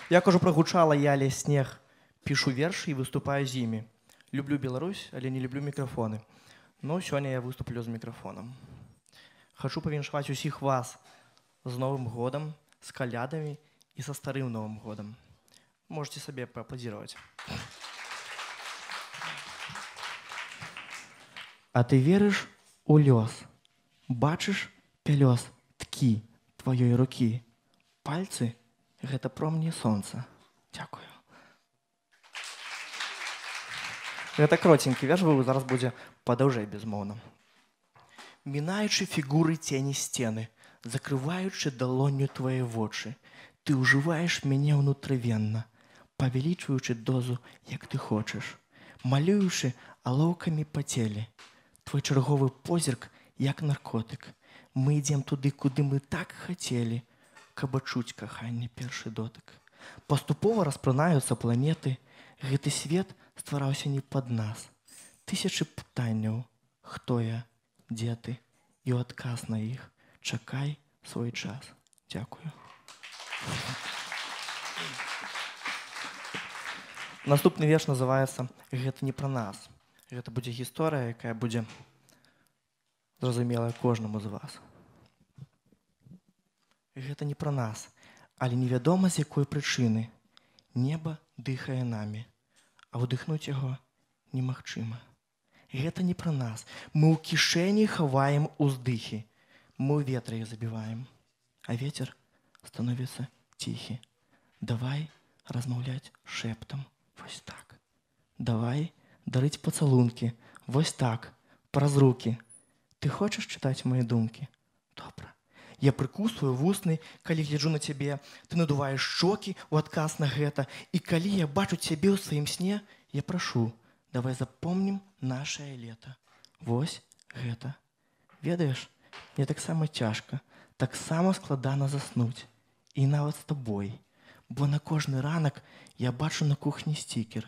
Як ужо прагучала, я Алесь Снег, пішу вершы і выступаю з імі. Люблю Беларусь, але не люблю мікрафоны. Ну, сёння я выступлю з мікрафонам. Хачу павіншаваць усіх вас з Новым годам, з калядамі і са старым Новым годам. Можете сабе пааплодзіраваць. А ты верыш у лёс? Бачыш пялёс ткі тваёй рукі? Пальцы — гэта промні сонца. Дзякую. Гэта кроценькі верш быў, зараз будзе падаўжэй безмоўна. Мінаючы фігуры цені сцены, закрываючы далонню твае вочы, ты ўжываеш мяне ўнутрывенна, павялічваючы дозу, як ты хочаш, малюючы алоўкамі па целе. Твой чарговы позірк, як наркотык. Мы ідзем туды, куды мы так хацелі, каб адчуць каханне першы дотык. Паступова распранаюцца планеты, гэты свет ствараўся не пад нас. Тысячы пытанняў, хто я, дзе ты, і ў адказ на іх чакай свой час. Дзякую. Наступны верш называецца «Гэта не пра нас». Гэта будзе гісторыя, якая будзе зразумелая кожнаму з вас. Гэта не пра нас, але невядома з якой прычыны. Неба дыхае намі, а ўдыхнуць яго немагчыма. Гэта не пра нас. Мы ў кішэні хаваем уздыхі. Мы ў ветры іх забіваем, а ветер становіцца ціхі. Давай размаўляць шэптам, вось так. Давай дарыць пацалункі, вось так, праз рукі. Ты хочаш чытаць мае думкі? Добра. Я прыкусваю вусны, калі гляджу на цябе. Ты надуваеш шчокі ў адказ на гэта. І калі я бачу цябе ў сваім сне, я прашу, давай запомнім нашае лета. Вось гэта. Ведаеш, мне таксама цяжка, таксама складана заснуць. І нават з табой. Бо на кожны ранак я бачу на кухні стікер.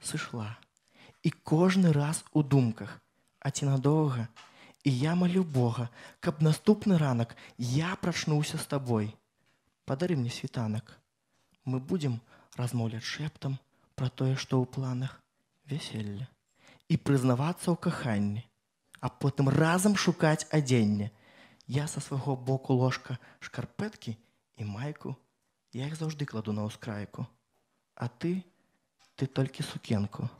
Сышла. І кожны раз у думках. А ці надоўга? І я малю Бога, каб наступны ранак я прачнуўся з табой. Падары мне світанак. Мы будзем размаўляць шэптам пра тое, што ў планах вяселля. І прызнавацца ў каханні. А потым разам шукаць адзенне. Я са свайго боку ложка шкарпэткі і майку. Я іх заўжды кладу на ўскрайку. А ты толькі сукенку.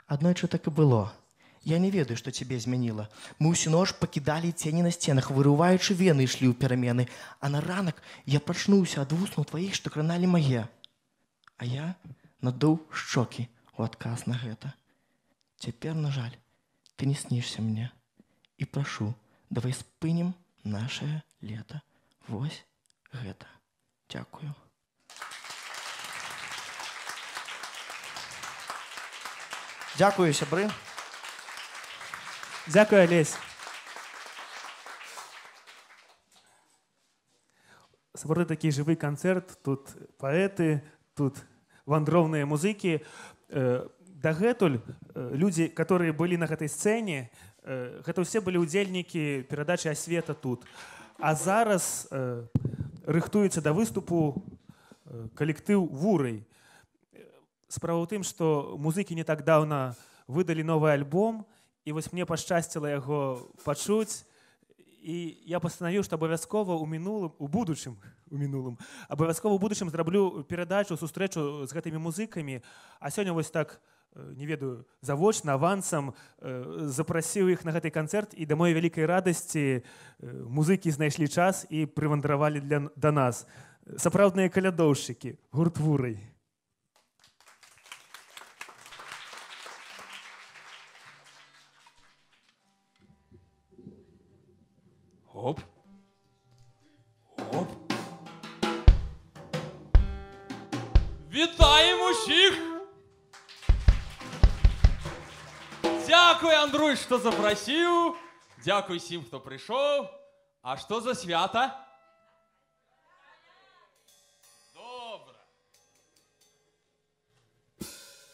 Аднойчы так і было. Я не ведаю, што цябе змяніла. Мы ўсю ноч пакідалі цені на сценах, вырываючы вены ішлі ў перамены. А на ранак я прачнуўся ад вуснаў тваіх, што краналі мае. А я надуў шчокі ў адказ на гэта. Цяпер, на жаль, ты не снішся мне. І прашу, давай спынім нашае лета. Вось гэта. Дзякую. Дзякую, сябры. Дякую, Олесь. Сапраўды такі жывы канцэрт, тут паэты, тут вандроўныя музыкі. Дагэтуль людзі, которые былі на гэтай сцэне, гэта ўсе былі ўдзельнікі перадачы «Асвета» тут. А зараз рыхтуецца да выступу калектыў «Вурай». Справа ў тым, што музыкі не так даўна выдалі новы альбом, і вось мне пашчасціла яго пачуць, і я пастанавіў, што абавязкова ў будучым зраблю перадачу, сустрэчу з гэтымі музыкамі, а сёння вось так, не ведаю, завочна, авансам запрасіў іх на гэты канцэрт, і да маёй вялікай радасці музыкі знайшлі час і прывандравалі да нас. Сапраўдныя калядоўшчыкі, гурт «Вурай». Оп. Оп. Вітаємо усіх! Дякую, Андруй, що запросив. Дякую всім, хто прийшов. А що за свята? Добре.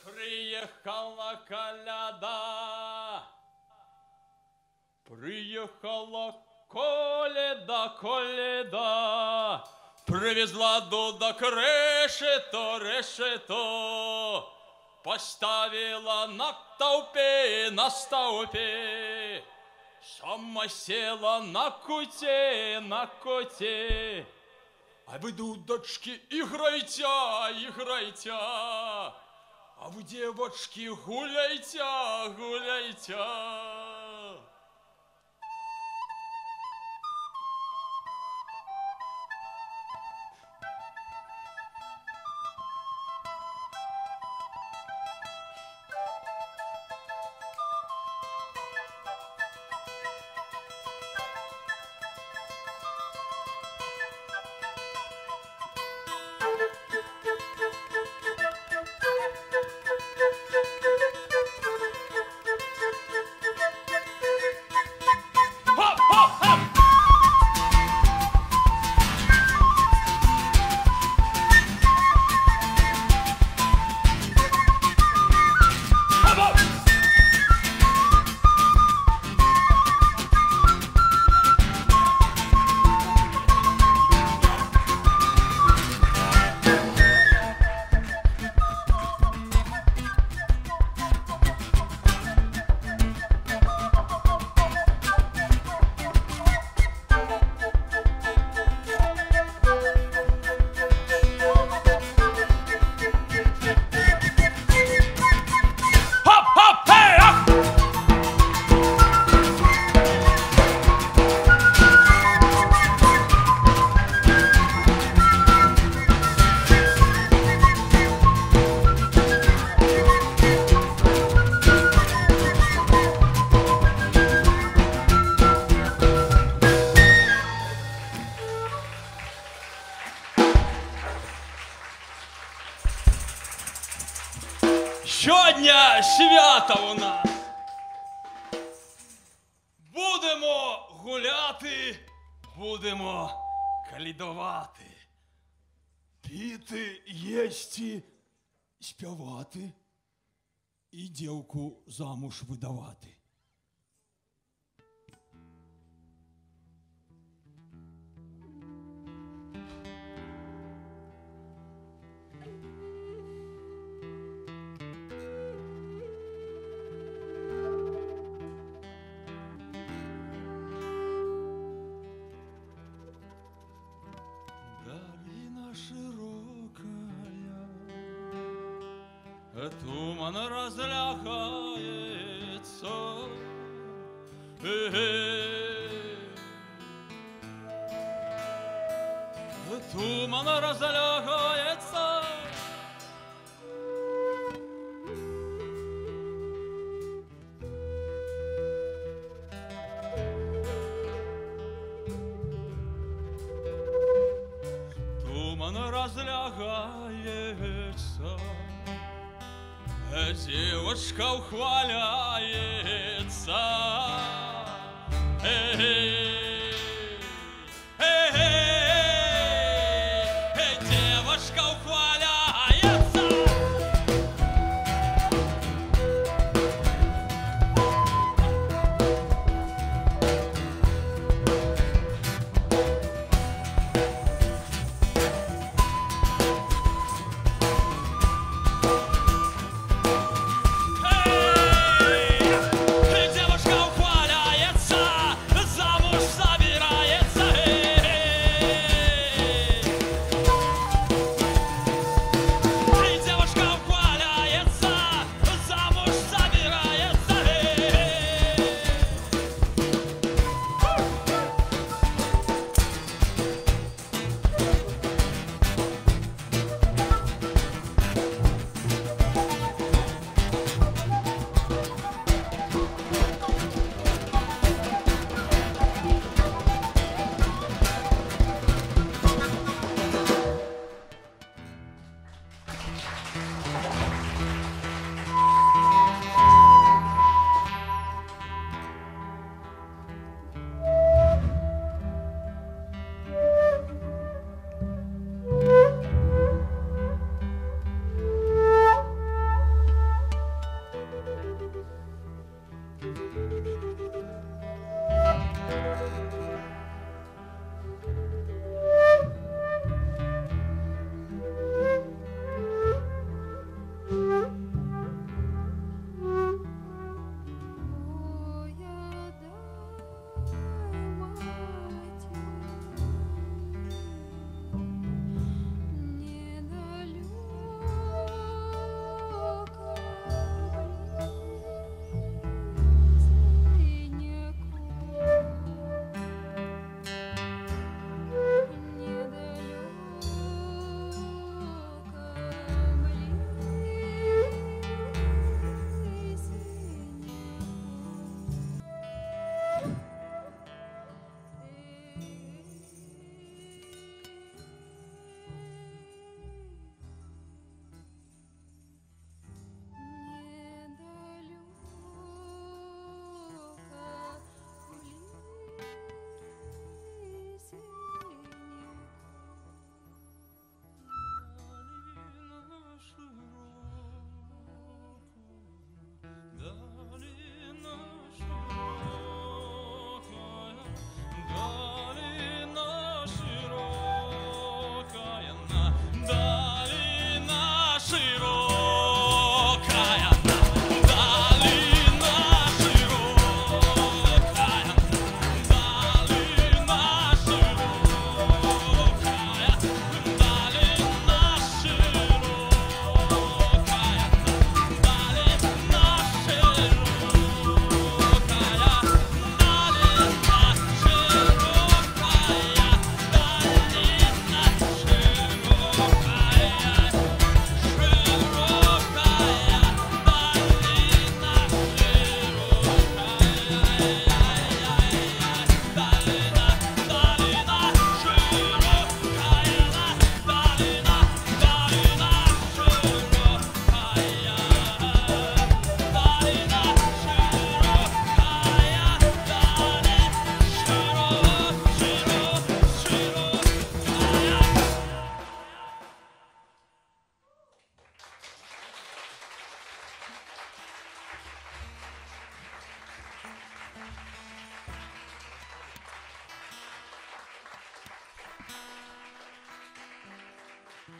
Приїхала коляда. Приїхала коледа, коледа, привезла дудок решето, решето, поставила на стовпе, Мама села на коте, на коте. А вы, дудочки, играйте, играйте. А вы, девочки, гуляйте, гуляйте. Щодня свята у нас. Будемо гуляти, будемо калідувати. Піти, єсті, співати і дівку замуж видавати. Туман разлягается, туман разлягается. Туман разлягается. Девочка ухваляется. Девочка ухваляется. Девочка ухваляется.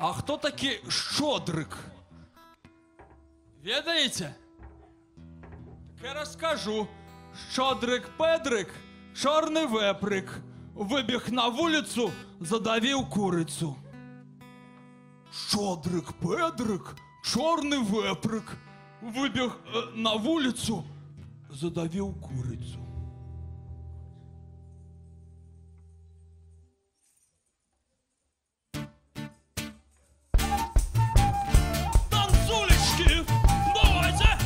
А хто такий Щодрик? Ведаєте? Так я розкажу. Щодрик-педрик, чорний веприк, вибіг на вулицю, задавив курицю. Щодрик-педрик, чорний веприк, вибіг на вулицю, задавив курицю. Танцулечки, давайте!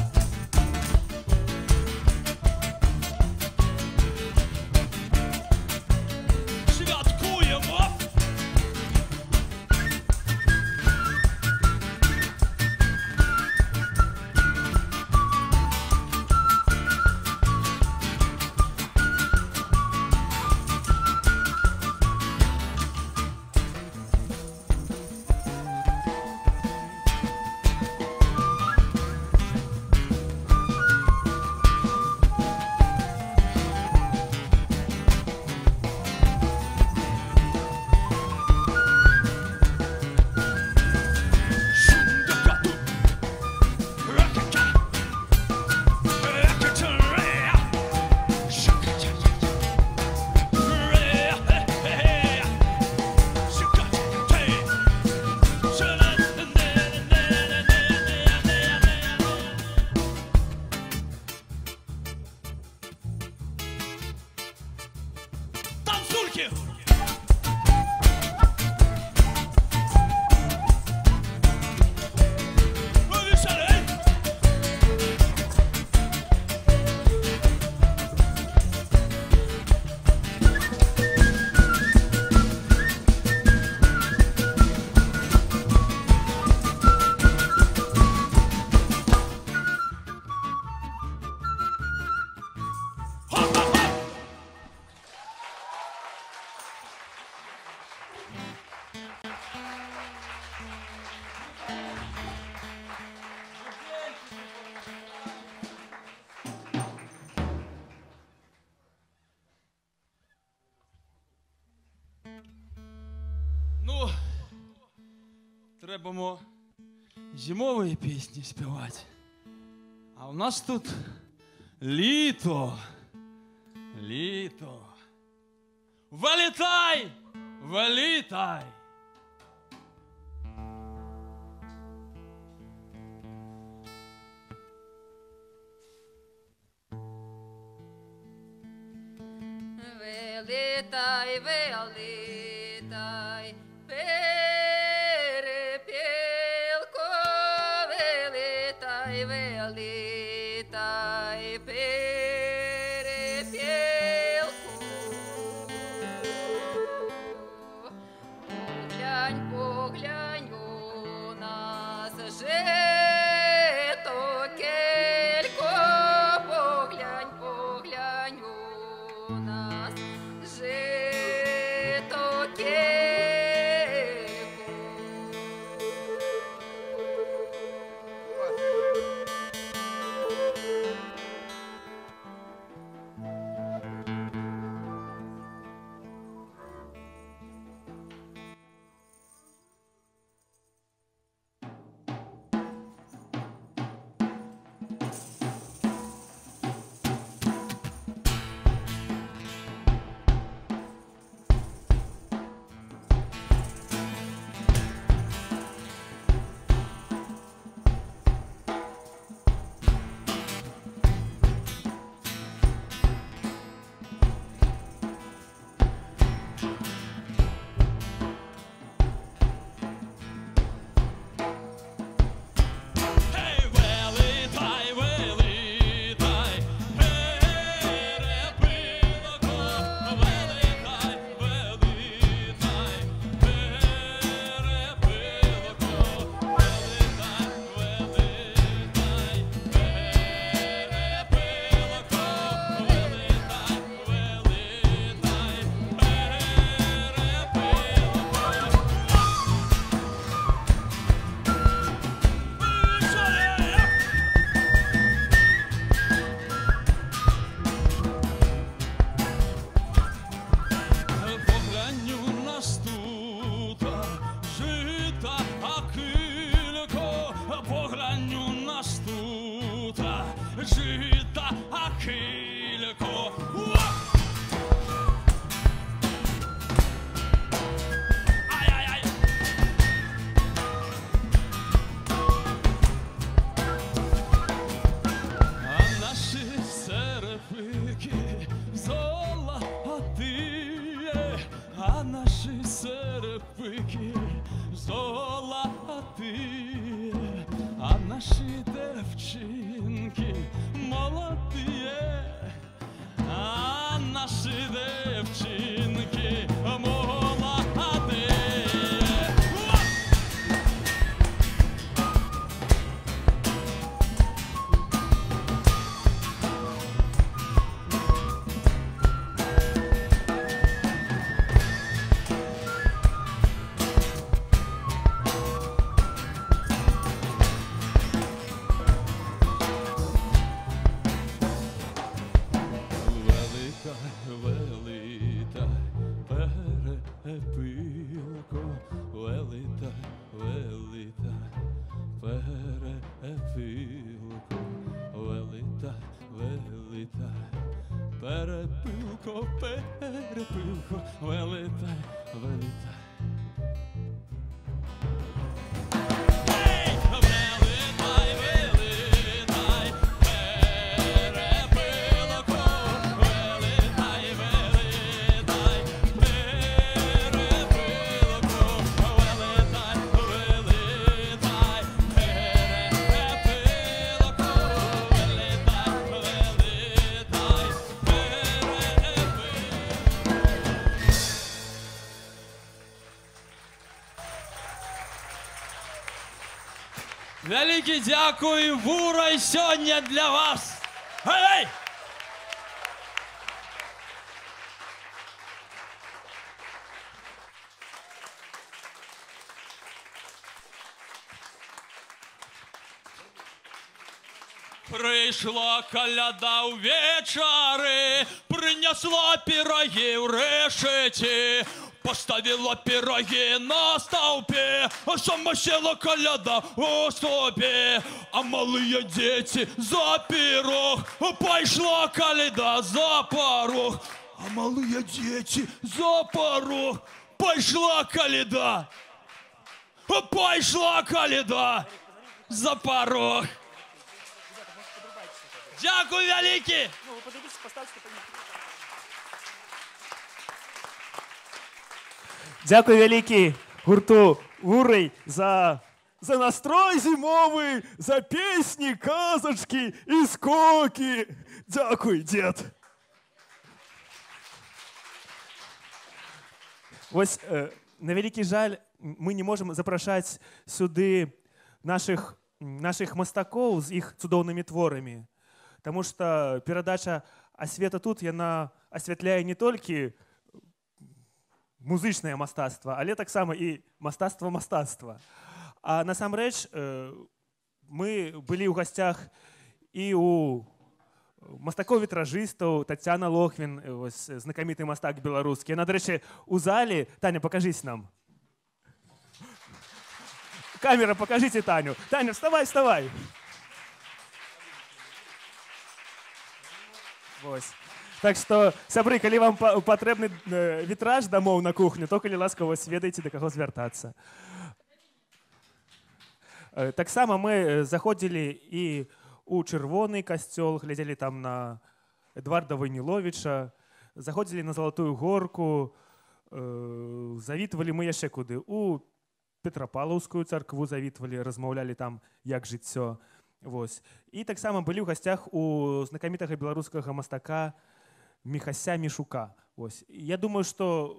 Святкуємо! Танцульки! Веселей! Ну, треба зимові пісні співати. А у нас тут літо. Літо. Вилітай! Вилітай! Вилітай, вилітай, перепілко, вилітай, вилітай, перепілку. Поглянь, поглянь у нас жито кілько, поглянь, поглянь у нас жито кілько. наші серпики золоті, а наші дівчинки молоді, а наші дівчинки молоді. Велита перепилко, велита перепилко, велита перепилко, велита. Велике дякую, Вурай, сьогодні для вас. Гей! Прийшла коляда увечері, принесла пироги в решеті, поставила пироги на столпе, а сама села коляда у стопе, а малые дети за пирог, пошла коляда за порог, а малые дети за порог, пошла коляда за порог. Дякую, великі! Дякую великий гурту Вурай за настрой зимовий, за пісні, казочки і скоки. Дякую, дід. Ось, на великий жаль, ми не можемо запрошати сюди наших мастаков з їх цудовними творами. Тому що передача «Асвета тут» вона освятляє не тільки музичне мастацтво, але так само і мастацтво. А насамрэч ми були у гостях і у мастакоў-вітражыстаў, Тацяна Лохвін, ось, знакаміты мастак беларускі. Яна, до речі, у залі. Таня, покажись нам. Камера, покажите Таню. Таня, вставай. Ось. Так што, сябры, калі вам патрэбны вітраж дамоў на кухню, то, калі ласка, вось ведаеце, да каго звяртацца. Таксама мы заходзілі і у чырвоны касцёл, глядзелі там на Эдварда Войніловіча, заходзілі на Залатую горку, завітвалі мы яшчэ куды. У Петрапалаўскую царкву завітвалі, размаўлялі там, як жыццё. Вось. І таксама былі ў гасцях у знакамітага беларускага мастака Міхася Мішука. Вось. Я думаю, што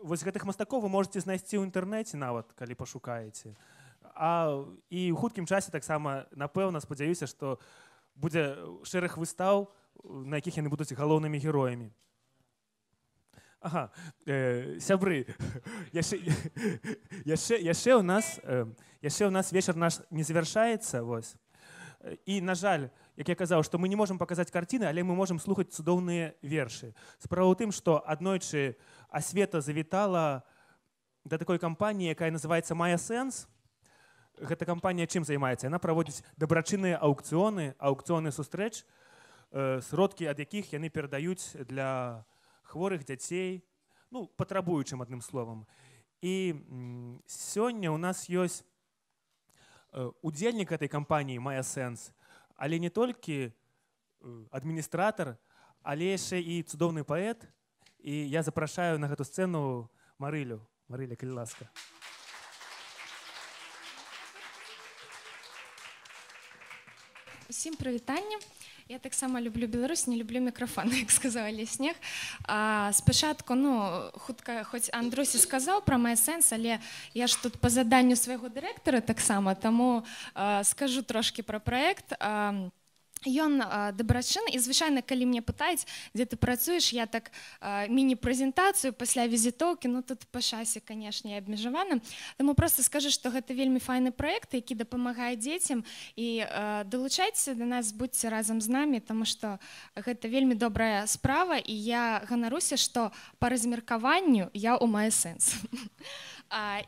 вось гэтых мастакоў вы можете знайсці ў інтэрнэце нават, калі пашукаеце. І ў хуткім часе таксама, напэўна, спадзяюся, што будзе шэраг выстаў, на якіх яны будуць галоўнымі героямі. Ага, сябры, яшчэ у нас вечар наш не завяршаецца. І, на жаль, як я казаў, што мы не можам паказаць карціны, але мы можам слухаць цудоўныя вершы. Справа ў тым, што аднойчы Асвета завітала да такой кампаніі, якая называецца «Мая сэнс». Гэта кампанія чым займаецца? Яна праводзіць дабрачынныя аўкцыёны сустрэч, сродкі ад якіх яны перадаюць для хворых дзяцей, ну, патрабуючым, адным словам. І сёння у нас ёсць удзельнік этой кампаніі «Мая сэнс», але не толькі адміністратар, але яшчэ і цудоўны паэт. І я запрашаю на гэту сцэну Марилю. Мариля, калі ласка. Усім прывітанне. Я таксама люблю Беларусь, не люблю мікрафон, як сказаў Снег. Спачатку, хутка, хоць Андрусі сказаў пра MySense, але я ж тут па заданню свайго дырэктара таксама, таму скажу трошкі пра праект. Ён дабрачынны, і звычайна, калі мне пытаюць, дзе ты працуеш, я так міні-прэзентацыю пасля візітоўкі, тут па часе, канешне, абмежавана. Таму проста скажу, што гэта вельмі файны праект, які дапамагае дзецям, і далучайцеся да нас, будьце разам з намі, таму што гэта вельмі добрая справа, і я ганаруся, што па размеркаванню я ў MySense.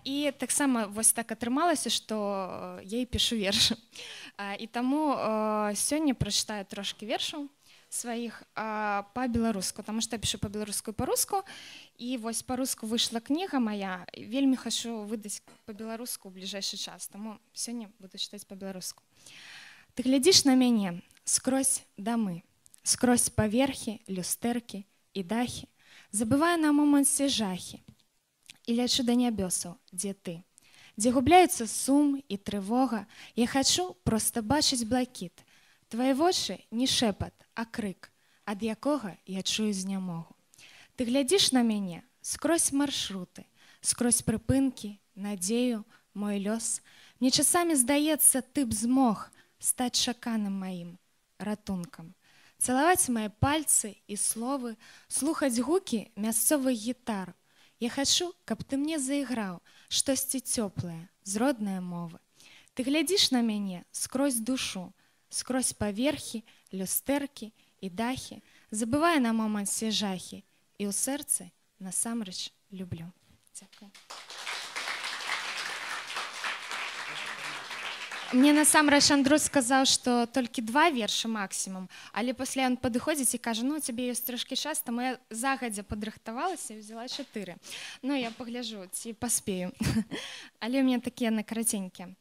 І таксама вось так атрымалася, што я і пішу вершы. І таму сёння прачытаю трошкі вершаў сваіх па-беларуску, таму што я пішу па-беларуску і па-руску. І вось па-руску выйшла кніга моя. Вельмі хачу выдаць па-беларуску ў бліжэйшы час, таму сёння буду чытаць па-беларуску. Ты глядзіш на мяне скрозь дамы, скрозь паверхі, люстэркі і дахі, забываю на моманце жахі. І лячу да нябёсаў, дзе ты, дзе губляюцца сум і трывога, я хачу проста бачыць блакіт. Твае вочы не шэпат, а крык, ад якога я чую знямогу. Ты глядзіш на мяне скрозь маршруты, скрозь прыпынкі, надзею, мой лёс. Мне часамі здаецца, ты б змог стаць чаканым маім ратункам. Цалаваць мае пальцы і словы, слухаць гукі мясцовых гітар. Я хачу, каб ты мне заіграў штосьці цёплае з роднае мовы. Ты глядзіш на мяне скрозь душу, скрозь паверхі, люстэркі і дахі, забывае на моманце жахі, і ў сэрцы насамрэч люблю. Дзякую. Мне насамрэч Андрус сказаў, што толькі 2 вершы максімум, але пасля ён падыходзіць і кажа, у цябе ёсць трошкі час, таму я загадзя падрыхтавалася і взяла 4. Я пагляджу, ці паспею. Але ў мяне такія караценькія.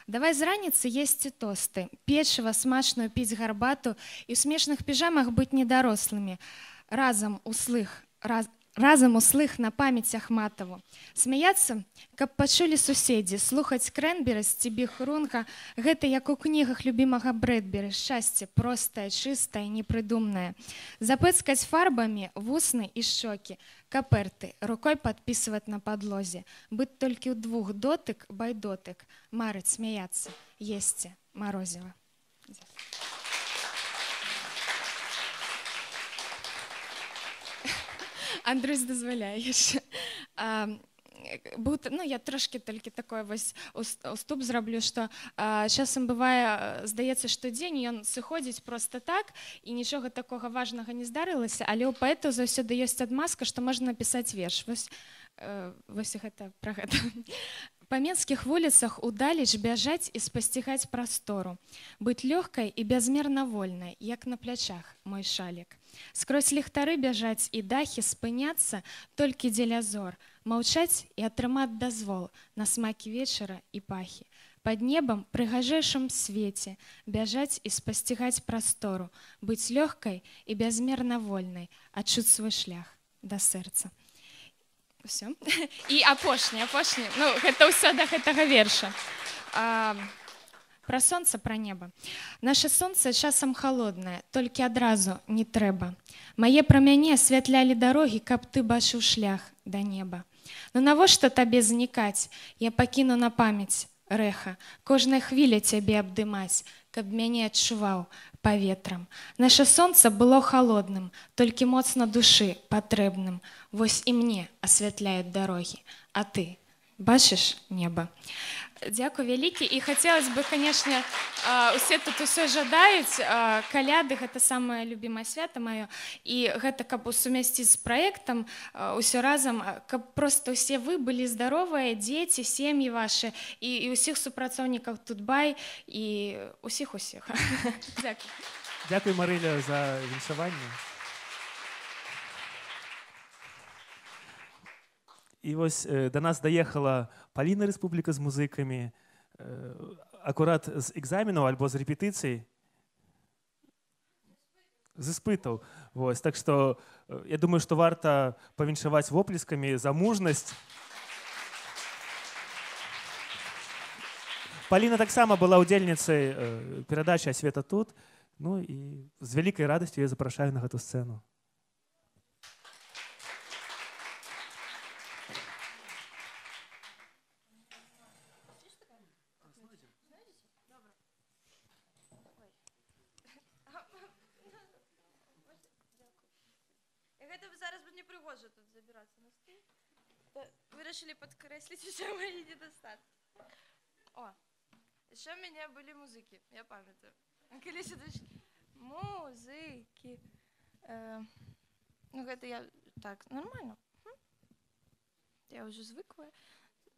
Давай з раніцы есці тосты, печыва, смачную піць гарбату і ў смешных піжамах быць недарослымі. Разам услых на памяць Ахматаву. Смяяцца, каб пачулі суседзі, слухаць Крэнберыс ці Біхрунга, гэта як у кнігах любімага Брэдберы, шчасце простае, чыстае, непрыдумнае. Запэцкаць фарбамі вусны і шчокі, каперты, рукой падпісваць на падлозе, быць толькі ў 2 дотык, байдотык, марыць, смяяцца, есці, марозіва. Андрюсь дазваляе яшчэ. Я трошкі толькі такой вось уступ зраблю, што часам бывае, здаецца, што дзень ён сыходзіць проста так, і нічога такога важнага не здарылася, але ў паэтаў заўсёды ёсць адмазка, што можна напісаць верш. Вось гэта пра гэта. Па менскіх вуліцах удалеч бяжаць і спасцігаць прастору, быць лёгкай і бязмерна вольнай, як на плячах мой шалік. Скрозь ліхтары бяжаць і дахі спыняцца толькі дзеля зор, маўчаць і атрымаць дазвол на смакі вечара і пахі. Пад небам прыгажэйшым свеце бяжаць і спасцігаць прастору, быць лёгкай і бязмерна вольнай, адчуць свой шлях да сэрца. Усё. І апошні. Гэта ўсё да гэтага верша. Пра сонца, пра неба. Наша сонца часам халоднае, толькі адразу не трэба. Мае прамяні асвятлялі дарогі, каб ты бачыў шлях да неба. Навошта табе знікаць? Я пакіну на памяць рэха, кожная хвіля цябе абдымаць, каб мяне адчуваў паветрам. Наша сонца было халодным, толькі моцна душы патрэбным. Вось і мне асвятляюць дарогі, а ты бачыш неба. Дзякуй вялікі, і хацелася бы, канешне, усе тут усё жадаюць. Каляды — гэта самае любімае свята маё, і гэта каб сумясціць з праектам усё разам, каб проста ўсе вы былі здаровыя, дзеці, сем'і вашы, і ўсіх супрацоўнікаў Тутбай, і усіх-усіх. Дзякуй. Дзякуй, Марыля, за віншаванне. І вось да нас даехала Паліна Рэспубліка з музыкамі, акурат з экзаменаў альбо з рэпетыцый. з іспытаў. Вось, так што я думаю, што варта павіншаваць воплескамі за мужнасць. Паліна таксама была ўдзельніцай перадачы «Асвета тут». Ну і з вялікай радасцю я запрашаю на гэту сцэну. Гэта зараз бы непрыгожа тут забірацца на стыль. Вырашылі падкрэсліць усе мае недастаткі. О, яшчэ ў мяне былі музыкі, я памятаю. Калі сюды музыкі. Ну гэта я так, нормально. Я ўжо звыклая.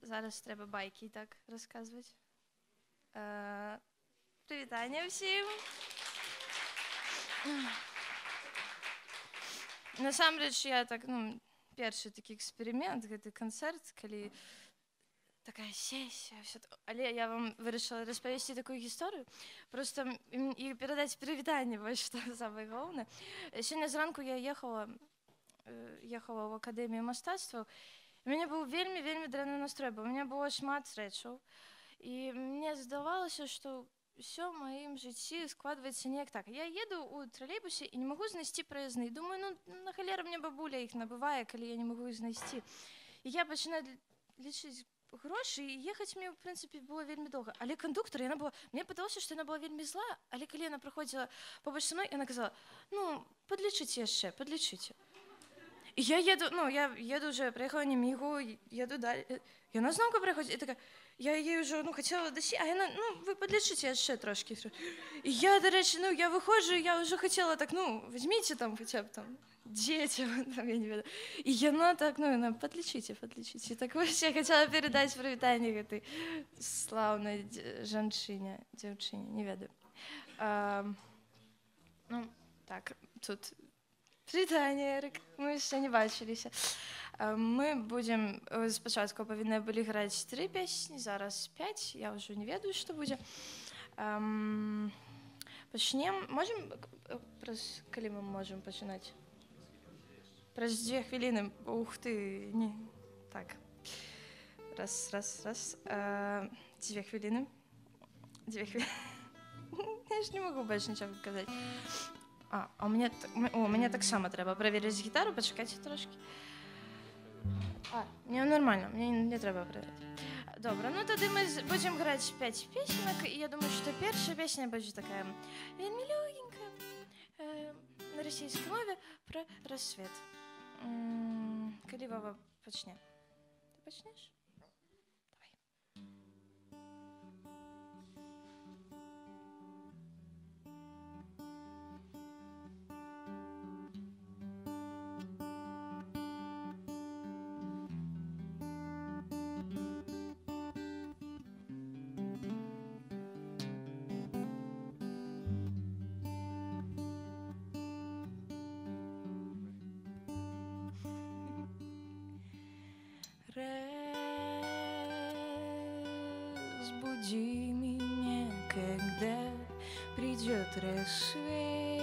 Зараз трэба байкі і так расказваць. Прывітанне ўсім. Насамрэч, я так, першы такі эксперымент, гэты канцэрт, калі такая сесія, але я вам вырашыла распавесці такую гісторыю, просто і перадаць прывітанне, вось што самае галоўнае. Сёння зранку я ехала ў акадэмію мастацтваў, у мяне быў вельмі дрэнны настрой, бо у мяне было шмат рэчаў, і мне здавалася, што ўсё ў маім жыцці складваецца неяк так. Я еду ў тралейбусе і не магу знайсці праязны. Думаю, на халеру мне бабуля іх набывае, калі я не магу іх знайсці. І я пачынаю лічыць грошы, і ехаць мне, в прынцыпе, было вельмі доўга. Але кандуктар, мне падалося, што яна была вельмі злая, але калі яна праходзіла побач са мной, яна казала, падлічыце яшчэ, падлічыце. І я еду уже, праехала Немігу, еду далі. Яна зноўку праходзіць, і такая, я ей уже хацела дасі, а яна, вы падлічыце яшчэ трошкі. І я, дарэчы, я выходжу, я уже хацела так, возьмите там хаця б там дзецям, я не ведаю. І яна так, яна падлічыце. Так вось я хацела перадаць прывітанне гэтай слаўнай жанчыне, дзяўчыне, не ведаю. Так, тут прывітанне, Эрык, мы яшчэ не бачыліся. Мы будзем, спачатку павінны былі граць 3 песні, зараз 5, я ўжо не ведаю, што будзе. Пачнем, калі мы можам пачынаць? Праз 2 хвіліны, ух ты, не, так. Раз. 2 хвіліны. 2 хвіліны. Я ж не магу больш нічога казаць. У мяне таксама трэба праверыць гітару, пачакайце трошкі. Не, нормально, мне не трэба праверыць. Добра, тады мы будзем граць 5 песенак, і я думаю, што першая песня будзе такая вельмі лёгенькая на расійскай мове пра рассвет. Калі Вова пачне? Ты пачнеш? Разбуди меня, когда придет рассвет.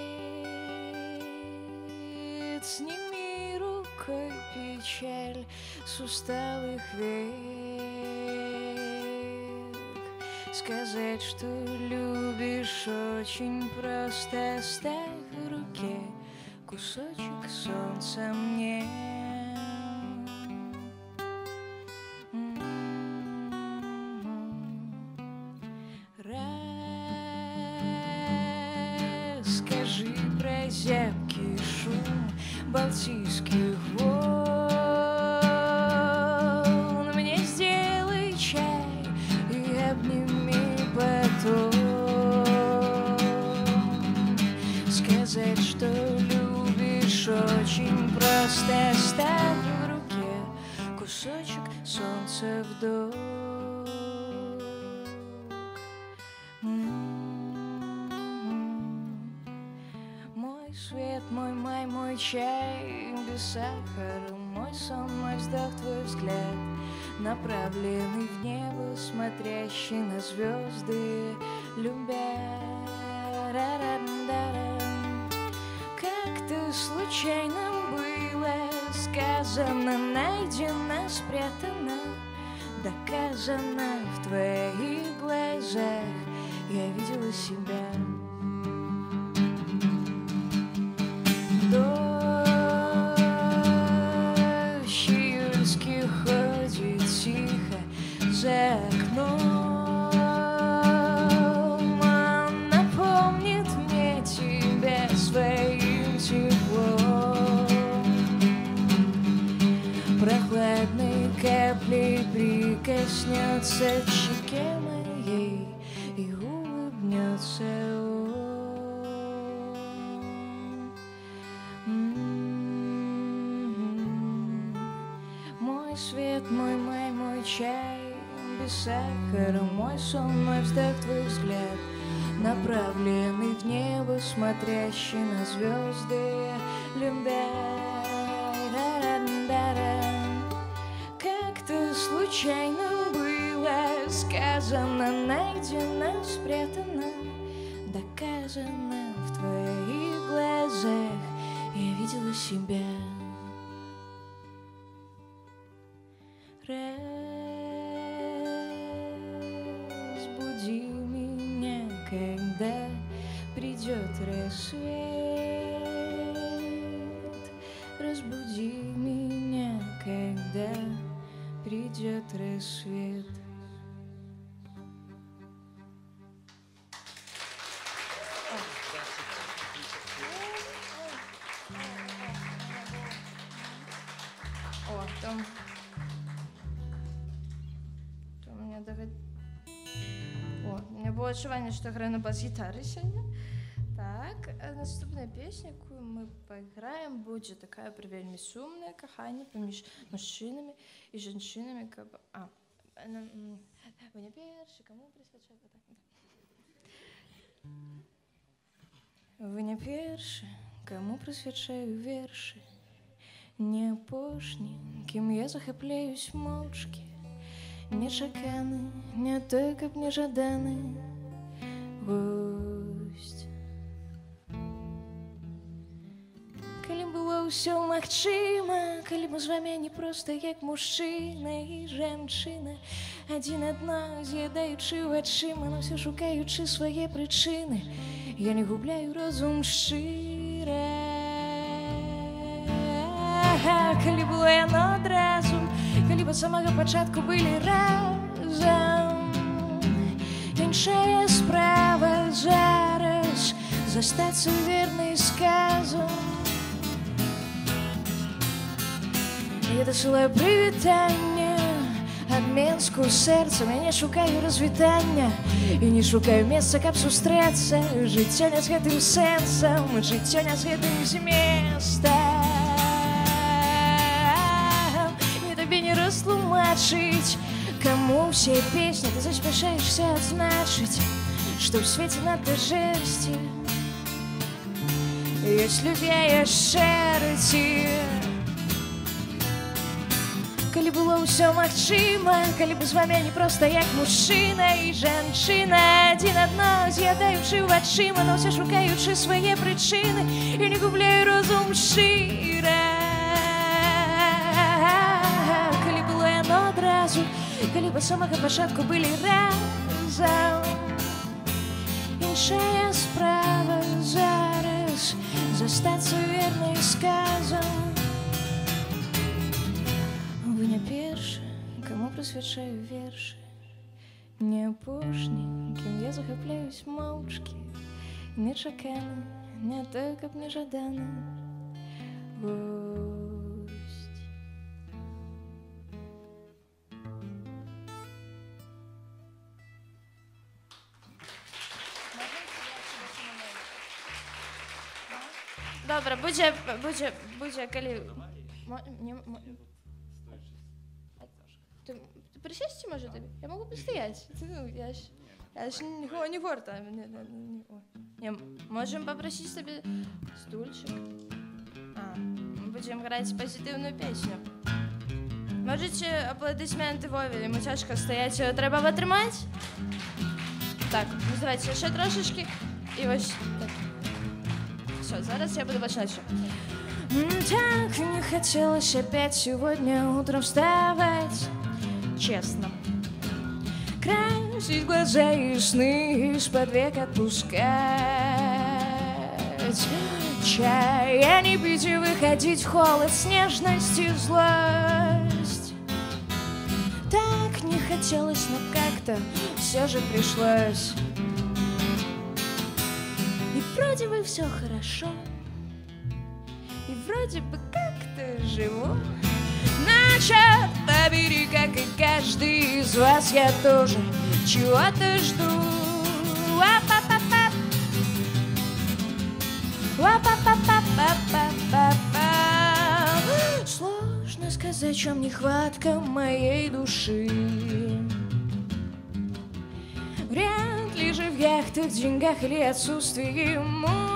Сними рукой печаль с усталых век. Сказать, что любишь, очень просто. Оставь в руке кусочек солнца мне. Зябкий шум балтийских волн. Мне сделай чай и обними потом. Сказать, что любишь, очень просто. Оставь в руке кусочек солнца вдох. Свет, мой май, мой чай без сахара, мой сон, мой вздох, твой взгляд, направленный в небо, смотрящий на звезды, любя. случайно было сказано, найдено, спрятано, доказано в твоих глазах. Я видела себя. Дождь июльский ходит тихо за окном. Он напомнит мне тебя своим теплом. Прохладной каплей прикоснется к щеке моей и улыбнется Мой свет, мой май, мой чай без сахара, мой сон, мой вздох, твой взгляд, направленный в небо, смотрящий на звезды, любя. Как-то случайно было сказано, найдено, спрятано, доказано в твоих глазах. Я видела себя. Разбуди меня, когда придет рассвет. Разбуди меня, когда придет рассвет. О, там у меня даже... О, у меня было адчуванне, што граю на бас-гітары сёння. Так, наступная песня, якую мы пайграем, будзе такая пра вельмі сумнае каханне паміж мужчынамі і жанчынамі, каб... Вы не першы, каму прысвячаю? Вы не першы, каму прысвячаю вершы. Не апошні, кім я захапляюсь моўчкі. Нечаканы, не той, каб нежаданы госць. Калі было ўсё магчыма, калі мы з вамі не проста як мужчына і жанчына, адзін адно з'ядаючы вачыма, но ўсё шукаючы свае прычыны, я не губляю розум шчыра. Калі было яно адразу, калі б ад самага пачатку былі разам. Іншая справа зараз застацца вернай сказам. Я дасылаю прывітанне ад Менску сэрцам. Я не шукаю развітання і не шукаю месца, каб сустрэцца. Жыццё не з гэтым сэнсам, жыццё не з гэтым зместам. Тебе не растлумачыць, каму ўсе песні ты заспяшаешься адзначыць, што ў свеце надта жэрсці ёсць людзей шчырасці. Калі было ўсё магчыма, калі бы з вамі не проста як мужчына і жанчына, адзін адно з'ядаючы вачыма, но ўсё шукаючы свае прычыны, і не губляю розум шчыра. Калі б ад самага пачатку былі разам. Іншая справа зараз застацца вернай сказам. Вы не першы, каму прысвячаю вершы. Не апошні, кім я захапляюсь моўчкі. Нечаканы, не той, каб нежаданы госць. Добре, будзе, калі... Ты присесці, можа, табе? Я могу пастаяць. Я ж не горда. Можем попросіць табе стульчик. Будзем граць пазітыўную песню. Можаце апладысменты Вове, ему цяжка стаяць, трэба вытрымаць? Так, давайте яшчэ трошечки. І вось так. Все, зараз я буду пачынаць. Так не хотелось опять сегодня утром вставать. Честно. Красить глаза и сны из-под век отпускать. Чай, а не пить и выходить в холод с нежность и злость. Так не хотелось, но как-то все же пришлось. И вроде бы все хорошо, и вроде бы как-то живу. Но черт побери, как и каждый из вас, я тоже чего-то жду. Ла-па-па-па. Ла-па-па-па-па-па-па-па. Сложно сказать, в чем нехватка моей души. Вряд ли же в яхтах, деньгах или отсутствии мужчин.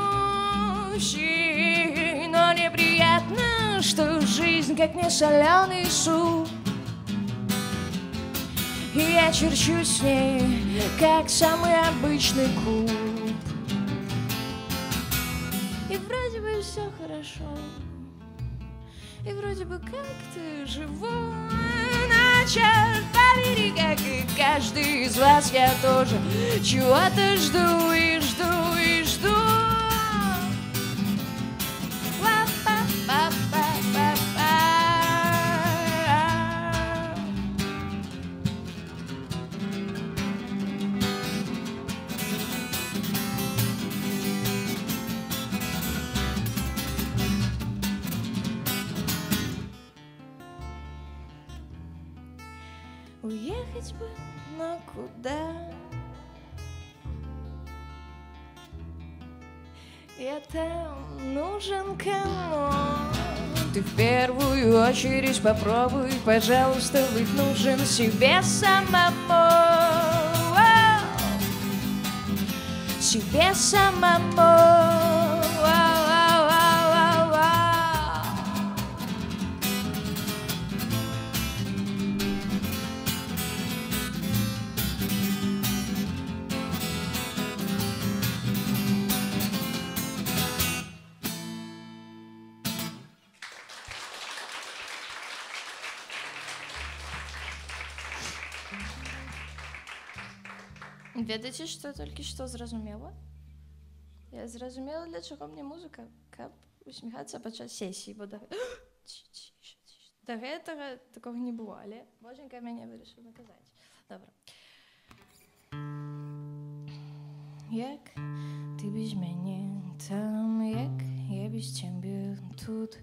Но неприятно, что жизнь как не соленый суп. И я черчу с ней, как самый обычный куб. И вроде бы все хорошо, и вроде бы как-то живу. Но черт побери, как и каждый из вас, я тоже чего-то жду и жду и жду. Уехать бы, но куда? Я там нужен кому? Ты в первую очередь попробуй, пожалуйста, быть нужен себе самому. Себе самому. Ведаеце, што толькі што зразумела? Я зразумела, для чаго мне музыка, каб усміхацца падчас сесіі, бо да гэтага такога не было, але Боженька мяне вырашыў наказаць. Добра. Як ты без мяне там, як я без цябе тут,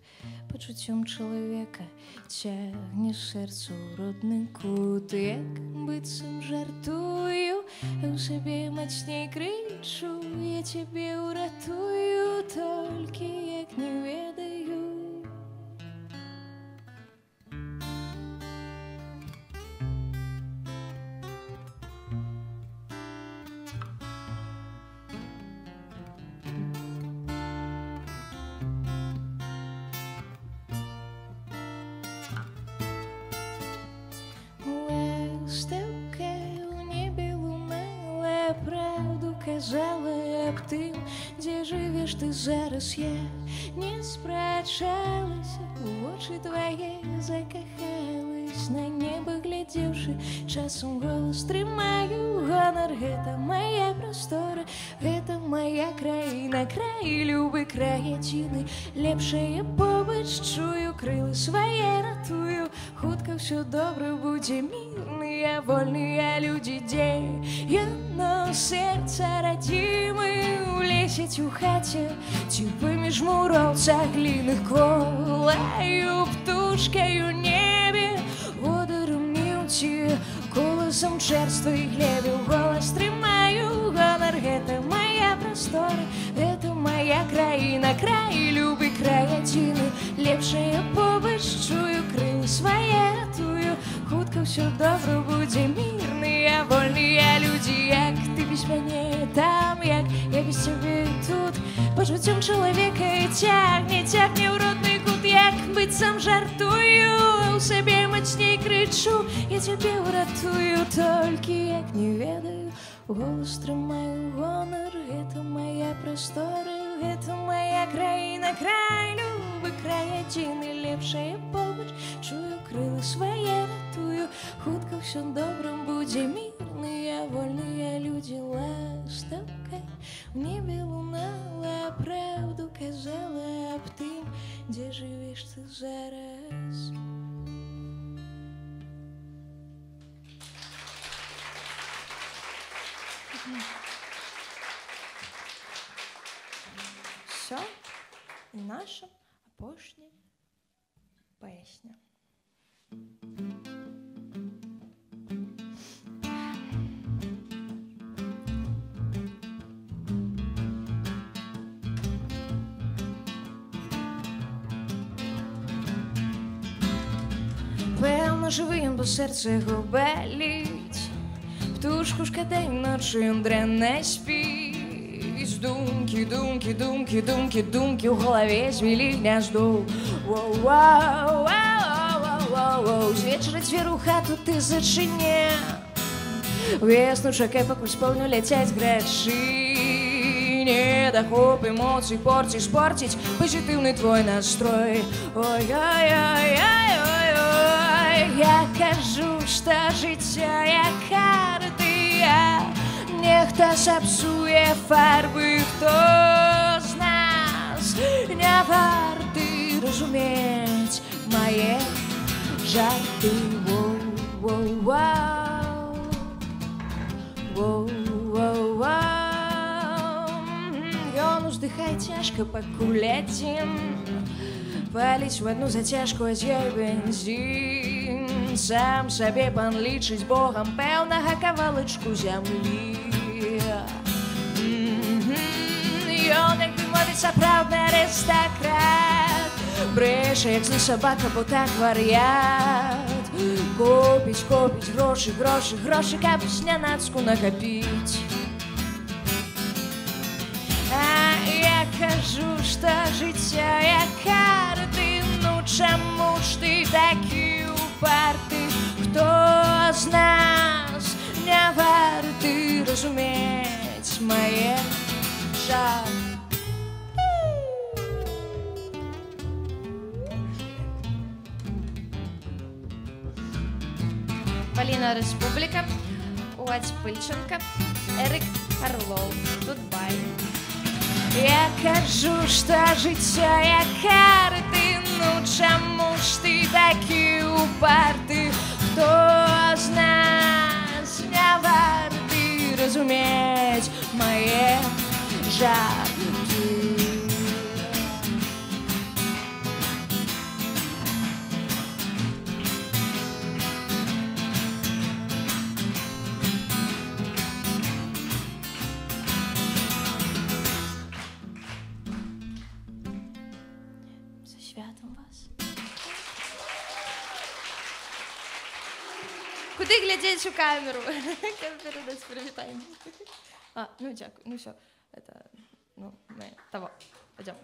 пачуццём чалавека цягне сэрцу ў родны кут, як быццам жартую, а ў сабе мацней крычу, я цябе ўратую, толькі як не ведаю. Казала аб тым, дзе жывеш ты зараз, я не спрачалася, у вочы твае закахалась, на неба глядзеўшы, часам голас трымаю, гонар, гэта моя прастора, гэта моя краіна, край любы, край адзіны, лепшае побач чую, крылы свае ратую, хутка ўсё добра будзе, мірныя, вольныя людзі, дзеяно сэрца радзімы, улесець у хаце, ці паміж муроў цагліных колаю птушкаю небе, водарам міўці, коласам чэрства і глебе, голас трымаю, гонар, гэта моя прастора, гэта моя краіна, край любы, край адзіны, лепшае побач чую, крылы свае ратую, хутка ўсё добра будзе, мірныя, вольныя людзі, як ты без мяне там, як я без цябе тут, пачуццём чалавека цягне ў родны кут, як быццам жартую, а ў сабе мацней крычу, я цябе ўратую, толькі як не ведаю, голас трымаю, гонар, гэта моя прастора, гэта моя краіна, край любы, бы край адзіны лепшае побач, чую крылы свае ратую, хутка ўсё добрым будзе, мірныя вольныя людзі, ластаўкай у небе лунала, правду казала аб тым, дзе жывеш ты зараз. Все, і наша апошня песня. Певно, живий він, бо серце його болить. Птушку шкода й ночі він дрянне спить. Думки, думки, думки, думки, думки, в голове звели гнездо. Воу-воу-воу-воу-воу-воу. З вечора дзвер у хату ты зачыне. Весну чакай, пакуль спаўню ляцяць грачы. Недахоп эмоцый порціць, спорціць пазітыўны твой настрой. Ой-ой-ой-ой-ой-ой. Я кажу, што жыццё як картыя. Нехта сапсуе фарбы, хто з нас не варты разумець мае жарты. Воу-воу-воу, воу-воу-воу. Ён уздыхае цяжка, пакуль адзін, паліць в адну зацяжку, а з ёй бензін. Сам сабе пан лічыць богам пэўнага кавалачку зямлі. Ён, як бы мовіць, сапраўдны арыстакрат, брэша, як злы сабака, бо так вар'ят. Копіць, копіць грошы, грошы, грошы, каб знянацку накапіць. А я кажу, што жыццё як карты, ну чаму ж ты такі упарты? Хто з нас не варты разумець мае жарты? Полина Республика, Уаць Пыльченко, Эрик Орлов. Гудбай. Я кажу, што жыццё як карты, ну чаму ж ты такі упарты? Хто з нас не варты разумець мае жарты? Куди глядеть у камеру? Передать привітання. А, ну дякую. Ну все. Это, ну, мы того. Пойдем.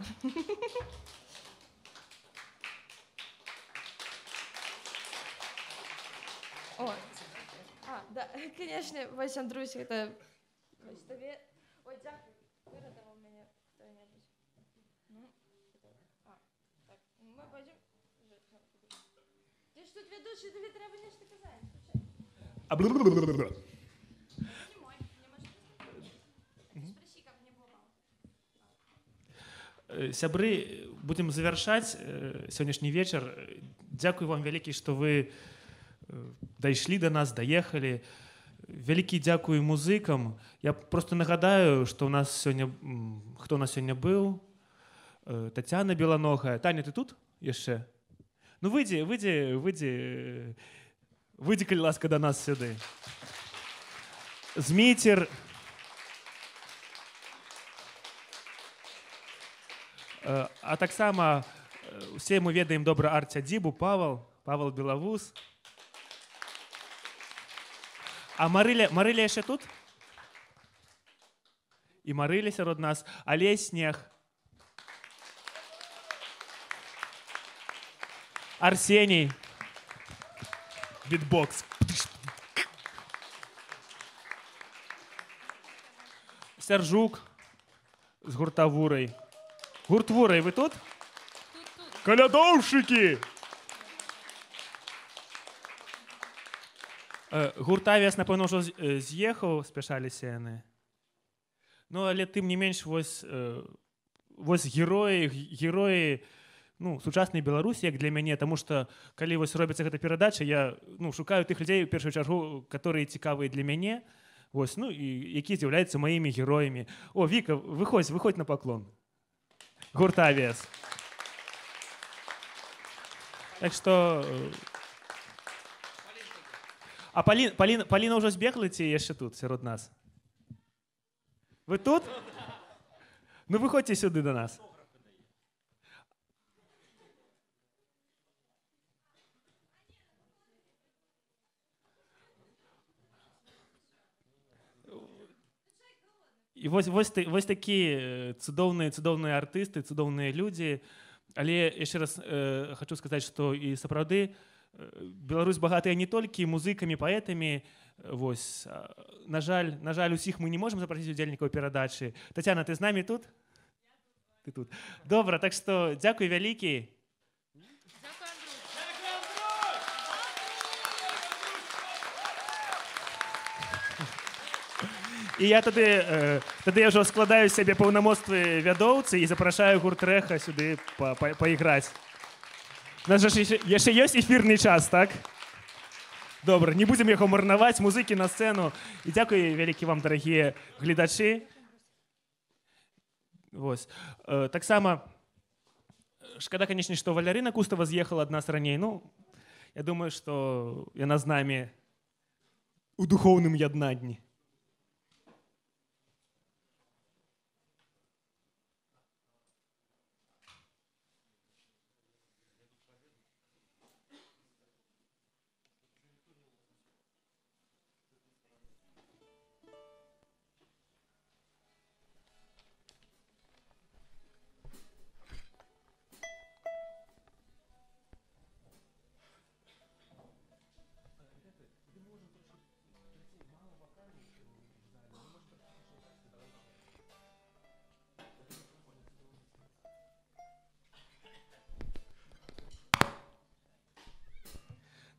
О, да, конечно, Вася Андрусь, это... Ой, дякую. Виродував мене хто-небудь. Ну, так, ми пойдем. Ти ж тут ведучий, тобі треба нечто казати. Сябры, будем завершать сегодняшний вечер. Дякую вам великий, что вы дайшлі до нас, доехали. Великий дякую музыкам. Я просто нагадаю, что у нас сегодня, кто у нас сегодня был. Татьяна Белоногая. Таня, ты тут еще? Ну выйди, калі ласка, до нас сюды. Змітер. А таксама все мы ведаем добра арт-сядзібу, Павел Белавуз. А Марыля яшчэ тут? І Марыля сярод нас. Алесь Снег. Арсений. Битбокс. Сержук з гурта Вурай. Гурт Вурай, ви тут? Колядовщики! Гурт «Авіас», напевно, вже з'їхав з пішалі сцени. Ну, але тим не менш, ось герої сучасної Білорусі, як для мене, тому що, коли ось робиться ця передача, я шукаю тих людей, в першу чергу, які цікаві для мене, ось, і які з'являються моїми героями. О, Віка, виходь на поклон. Гурт «Авіас». Так що... А Поліна вже збігла, ці є ще тут, серед нас? Ви тут? Ну, виходьте сюди до нас. І ось такі цудовні артисти, цудовні люди. Але я ще раз хочу сказати, що і справді Білорусь багата не тільки музиками, поетами. Ось. На жаль, усіх ми не можемо запросити удільників передачі. Тетяна, ти з нами тут? Ти тут. Добре, так що дякую велике. І я тоді вже складаю себе повномоцтві вядоўцы і запрошую гурт «Рэха» сюди поіграти. У нас же ще є ефірний час, так? Добре, не будемо його марнувати, музики на сцену. І дякую велике вам, дорогі глядачі. Ось. Так само, шкода, конечно, що Валерина Кустова з'їхала від нас раніше. Ну, я думаю, що вона з нами у духовному єднанні.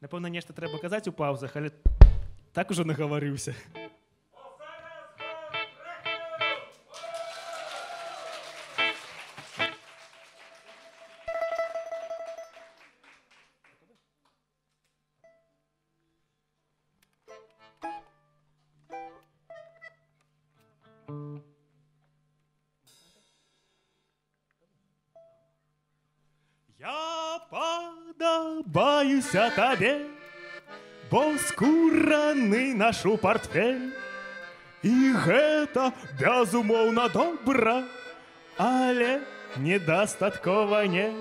Напевно, нечто треба казати у паузах, але так уже наговорився. Я подобаюся табе, бо скураны нашу портфель. І гэта, безумоўна, добра, але недастаткова не.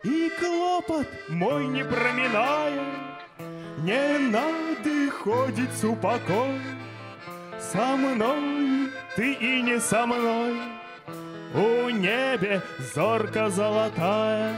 І клопат мой не прамінае, не надыходзіць супакой. Са мною ты і не са мной, у небе зорка золотая.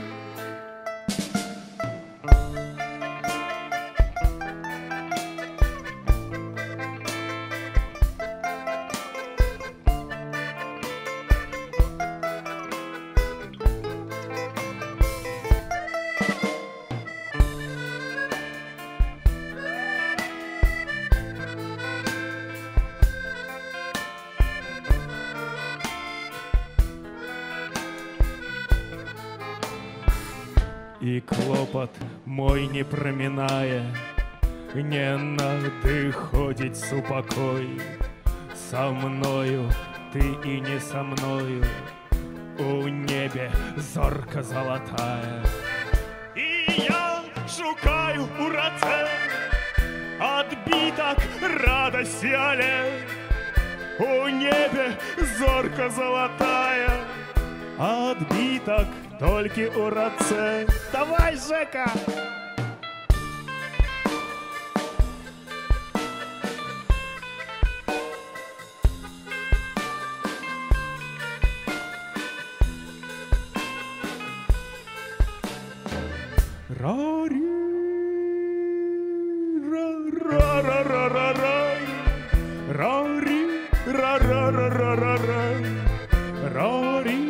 И клопот мой не проминае, не надыходить супокой. Со мною ты и не со мною, у небе зорка золотая. И я шукаю у раце отбиток радости аллей. У небе зорка золотая, отбиток только у раце. Давай, Жека! Рари, ра-ра-ра-ра-рай, рари, ра-ра-ра-ра-рай, рари,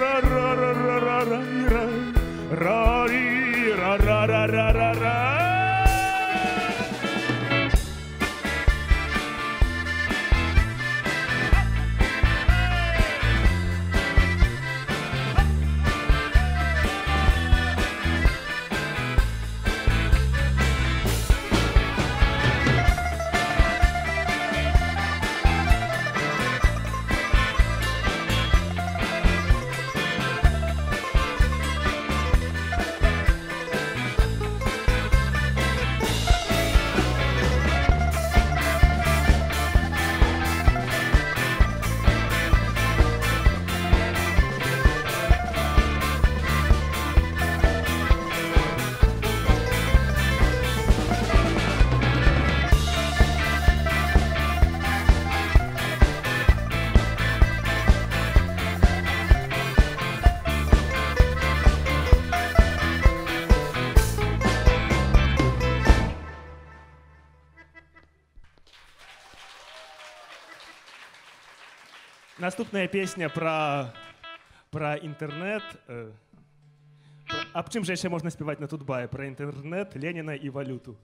ра-ра-ра-ра-рай, рай. Ра-ра-ра-ра-ра. Наступная песня про інтэрнэт. Аб чым жа яшчэ можна спяваць на Тутбае? Пра інтэрнэт, Леніна і валюту.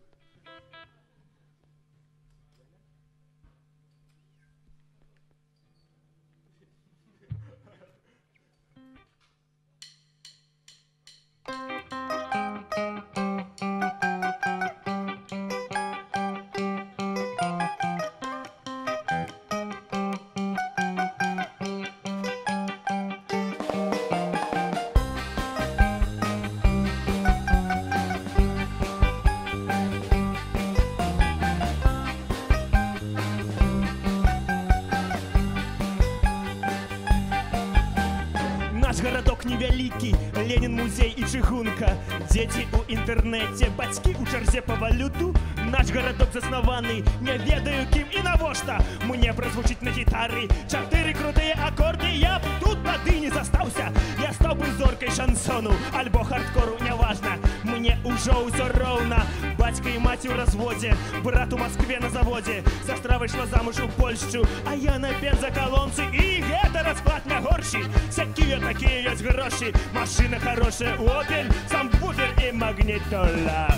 Гарадок невялікі, Ленін музей і чыгунка. Дзеці ў інтэрнэце, бацькі ў чарзе па валюту. Наш гарадок заснаваны, не ведаю кім і навошта. Мне празвучыць на гітары 4 крутыя акорды. Я б тут тады не застаўся. Я стаў бы зоркай шансону альбо хардкору, няважна. Мне ўжо ўсё роўна. Бацька і маці ў разводзе, брат у Маскве на заводзе. Сястра выйшла замуж у Польшчу, а я на бензакалонцы. І гэта расклад не горшы. Сякія такія ёсць грошы. Машина хорошая, Opel, самбуфер і магнітола.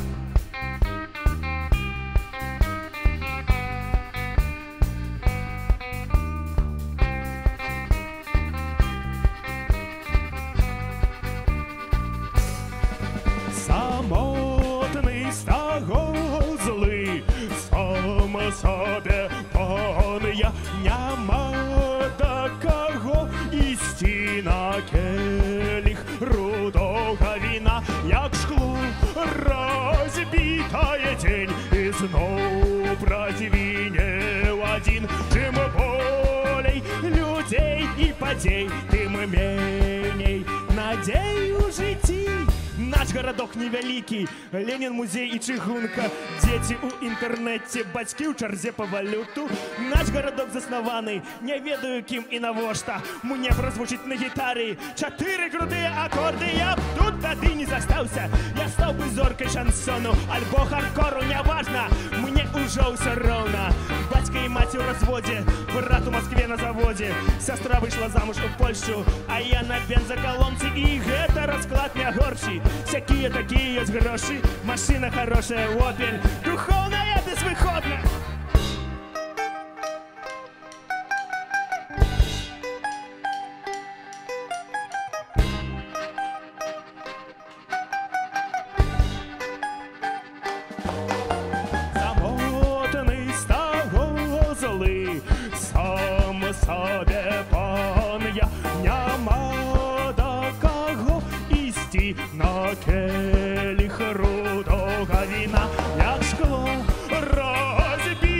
Самотний стагозлий, сам собі пан я, нема до кого ісці на келіх рудого віна, як шкло розбитає день, і знов продвинев один. Чим болей людей і подій, тим меней надій у житті. Наш гарадок невялікі, Ленін музей і чыгунка. Дзеці ў інтэрнэце, бацькі ў чарзе па валюту. Наш гарадок заснаваны, не ведаю кім і навошта. Мне празвучыць на гітары 4 крутыя акорды. Я б тут тады не застаўся. Я стаў бы зоркай шансону альбо хардкору, няважна. Мне ўжо ўсё роўна. Бацька і маці ў разводзе, брат у Маскве на заводзе. Сястра выйшла замуж у Польшчу, а я на бензакалонцы. І гэта расклад не горшы. Всякие такие есть гроши, машина хорошая, Opel, духовная безвыходная. Замотанный стагозлый, сам себе пан я, нема до кого ісці на келіх рудого віна, як шкло розбитає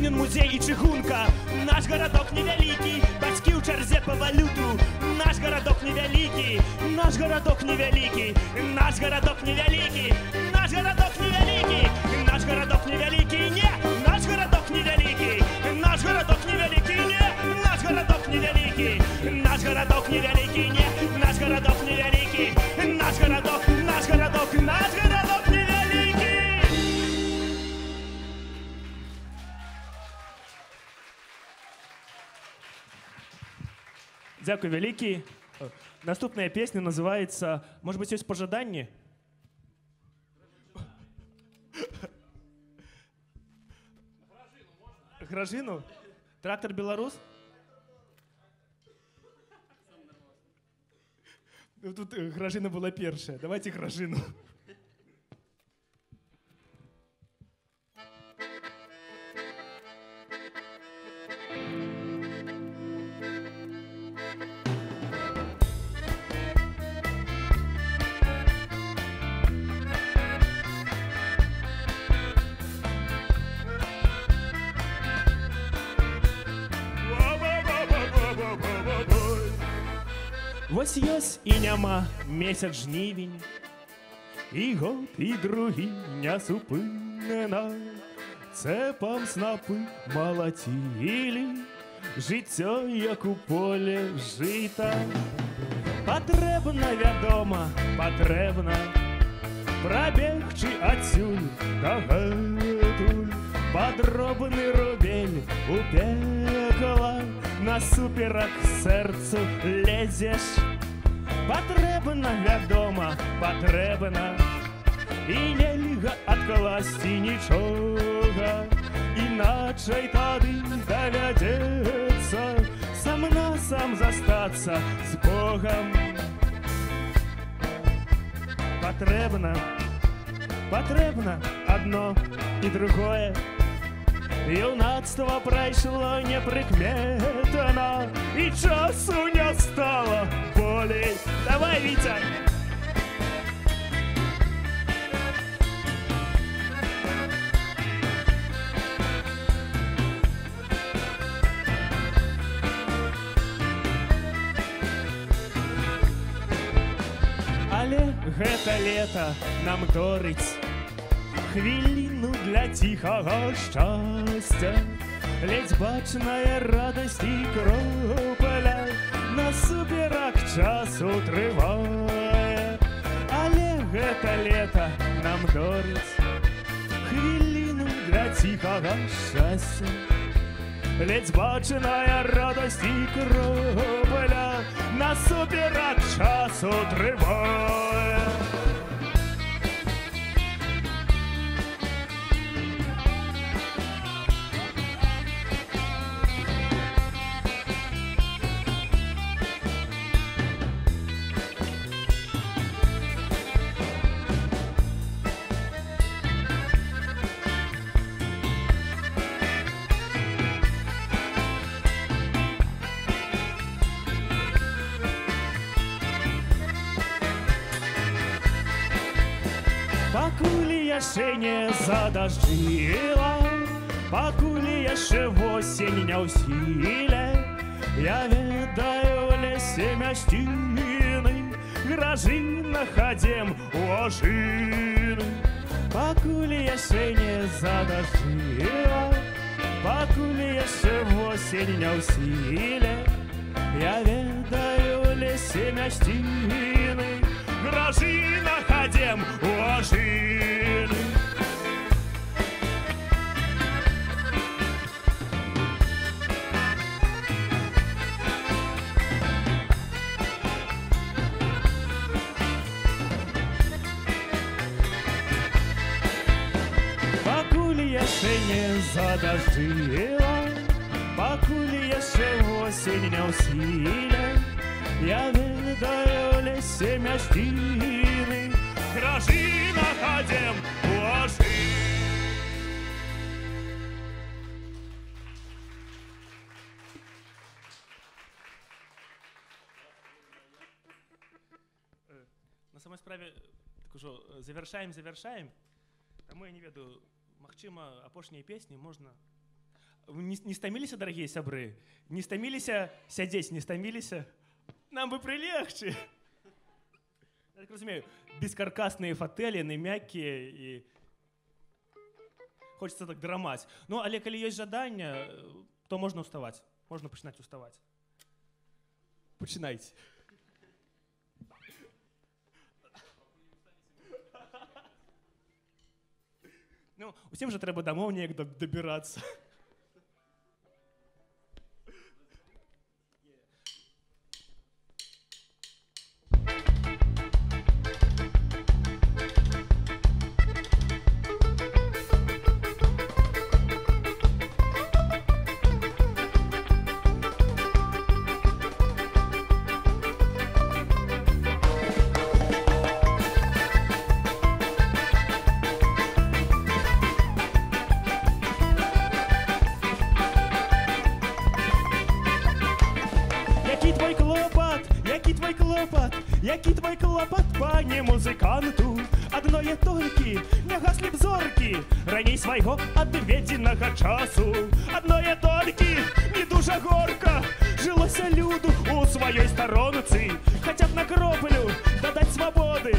Ленін музей і чыгунка. Наш гарадок невялікі, бацькі ў чарзе па валюту. Наш гарадок невялікі, наш гарадок невялікі, наш гарадок невялікі, наш гарадок невялікі, наш гарадок невялікі, не, наш гарадок невялікі, наш гарадок невялікі, не, наш гарадок невялікі, наш гарадок невялікі, не, наш гарадок невялікі, наш гарадок, наш гарадок, наш гарадок невялікі. Дякую вялікі. Наступная песня называется, может быть, есть пожаданне? Гражину? Трактор Беларус? Ну, тут Гражина была першая. Давайте Гражину. Вось ёсць і няма месяц жнівень, і год, і другі нясупынна. Цэпам снапы малацілі, жыццё, як у поле жыта. Патрэбна, вядома, патрэбна прабегчы адсюль дагэтуль. Падробны рубель у пекла, насуперак сэрцу лезеш. Патрэбна, вядома, патрэбна, і нельга адкласці нічога. Іначай тады давядзецца сам-насам застацца з Богам. Патрэбна, патрэбна адно і другое. Юнацтво прайшло непрыкметна, і часу не стало болей. Давай, Витя! Але гэта лето нам дорыць хвіліну для ціхага шчасця. Ледзь бачная радасць і кропля насуперак часу трывае. Але гэта лето нам дорыць хвіліну для ціхага шчасця. Ледзь бачная радасць і кропля насуперак часу трывае. Пакуль яшчэ не задажджыла, пакуль яшчэ восень не ў сіле, я ведаю лесе мясціны, гражы на хадзем у ажыны. Пакуль яшчэ не задажджыла, пакуль яшчэ восень не ў сіле, я ведаю лесе мясціны, гражы на хадзем у ажыны. Пакуль яшчэ не задажджыла, пакуль яшчэ восень не ў сіле, я ведаю лесе мясціны, гражы на хадзем у ажыны. На самой справе так ужо завершаем. Таму я не ведаю, магчыма, апошнія песні можна. Не стаміліся, дарагія сябры? Не стаміліся сядзець, не стаміліся? Нам бы прилегче. Я так разумею, бескаркасныя фатэлі, мяккія і... Хочется так драмаць. Ну, але калі ёсць жаданне, то можна уставаць. Можна пачынаць уставаць. Пачынайце. Ну, усім жа трэба дамоў неяк дабірацца. Які твой клопат, пане музыканту? Адное толькі, не гаслі б зоркі, раней свайго адведзенага часу. Адное толькі, не дужа горка, жылося люду у сваёй старонцы. Хаця б на кроплю дадаць свабоды,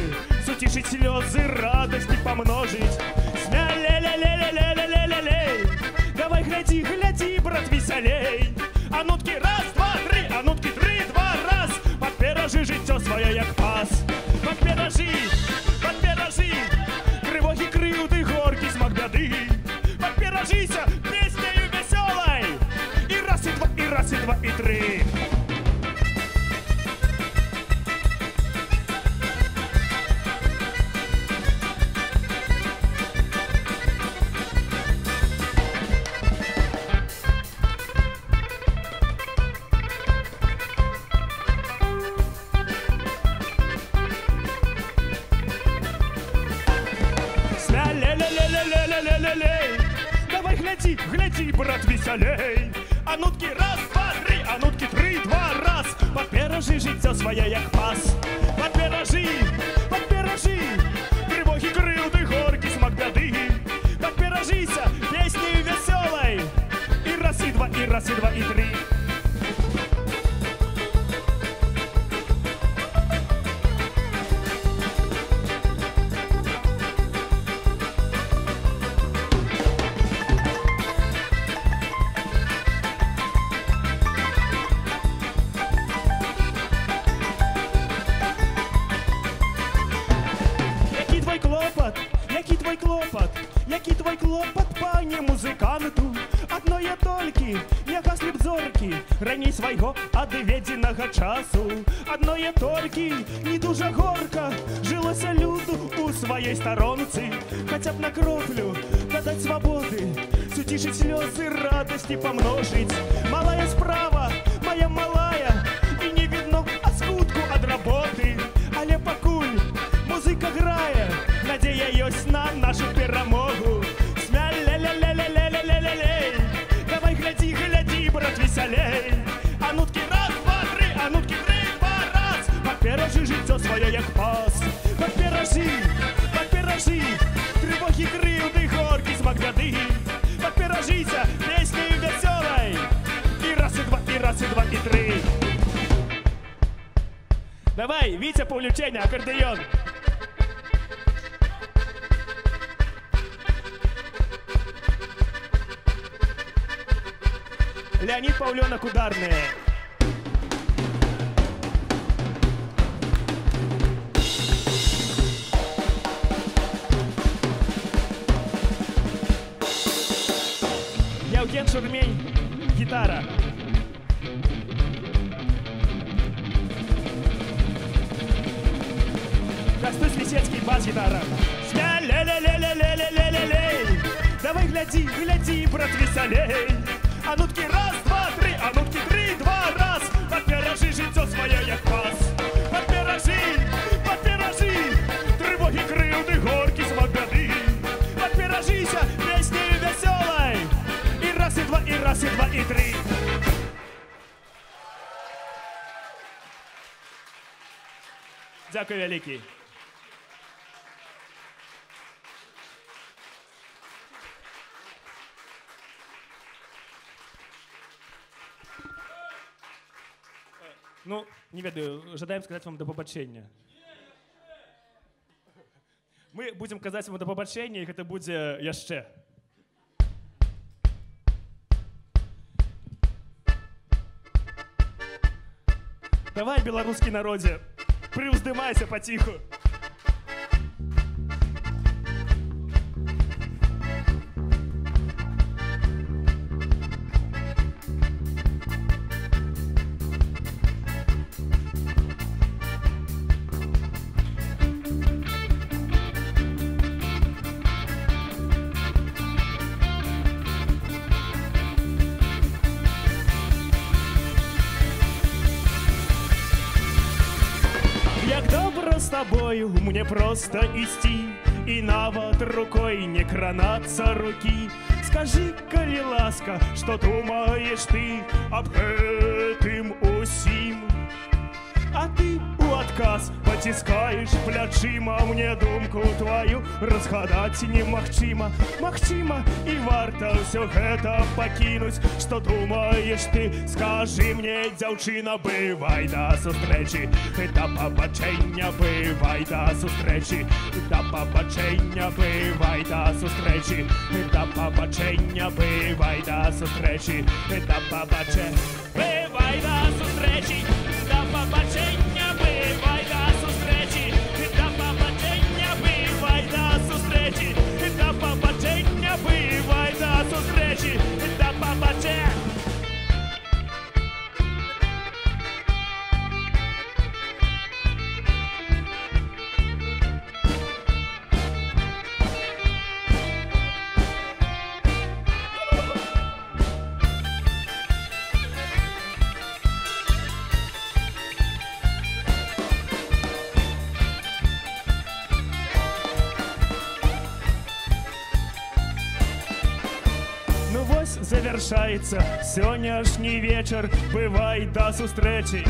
суцішыць слёзы, радасці памножыць. Смя-ле-ле-ле-ле-ле-ле-ле-лей, давай глядзі, глядзі, брат, весялей. А нуткі раз, два, тры, а нуткі тры, два, раз. Подперажи життя своє, як пас. Подперажи, тривоги, кривди, горки, смак бяды. Подперажися песнею веселой. И раз, и два, и раз, и два, и три. Давай гляди, гляди, брат, веселей. А нутки раз, два, три, а нутки три, два, раз. Подперажи життя своє, як пас. Подперажи, тривоги, кривди, горки, смак бяды. Подперажися песнею веселой. И раз, и два, и раз, и два, и три. Які твой клопат, пане музыканту? Адное толькі, не гаслі б зоркі, раней свайго адведзенага часу. Адное толькі, не дужа горка, жылося люду у сваёй старонцы. Хаця б на кроплю дадаць свабоды, суцішыць слёзы, радасці памножыць. Малая справа, моя малая, і не відно аскутку ад работы. Але пакуль музыка грае, надзея ёсць на нашу перамогу. Смя-ле-ле-ле-ле-ле-ле-ле-лей, давай глядзі, глядзі, брат, весялей. А нуткі раз, два, тры, а нуткі тры, два, раз. Подперажи жыццё сваё, як пас. Подперажи, трывогі, крыўды, горкі, смак бяды. Подперажися песнею весёлай. И раз, и два, и раз, и два, и три. Давай, Витя Павлюченя, аккордеон. Леонид Павленок, ударные. Яуген Шурмень, гитара. Костусь Лисецкий, бас-гитара. Смя-ле-ле-ле-ле-ле-ле-ле-лей. Давай гляди, гляди, брат, веселей. А нутки раз, два, три, а нутки три, два, раз. Подперажи життя своє, як пас. Подперажи, тривоги, кривди, горки, смак бяды. Подперажися песнею веселой. И раз, и два, и раз, и два, и три. Дякую, великий. Ну, не ведаю, жадаем сказаць вам да пабачэння. Мы будзем казаць вам да пабачэння, і гэта будзе яшчэ. Давай, беларускі народзе, прыўздымайся паціху. С тобою мне просто ісці, і нават рукой не кранацца рукі. Скажи, калі ласка, што думаеш ты аб гэтым усім? А ты у адказ паціскаеш плячыма, мне думку твою разгадаць немагчыма. Магчыма, і варта ўсё гэта пакінуць. Што думаеш ты? Скажы мне, дзяўчына, бывай да сустрэчы. Да пабачэння, бывай да сустрэчы. Да пабачэння, бывай да сустрэчы. Да пабачэння, бывай да сустрэчы. Да пабачэння, бывай да сустрэчы. Да пабачэння, бывай да сустрэчы. Да пабачэння, бывай да сустрэчы. Да пабачэння, бывай да сустрэчы. Да пабачэння. Завершаецца сённяшні вечар, бывай да сустрэчы.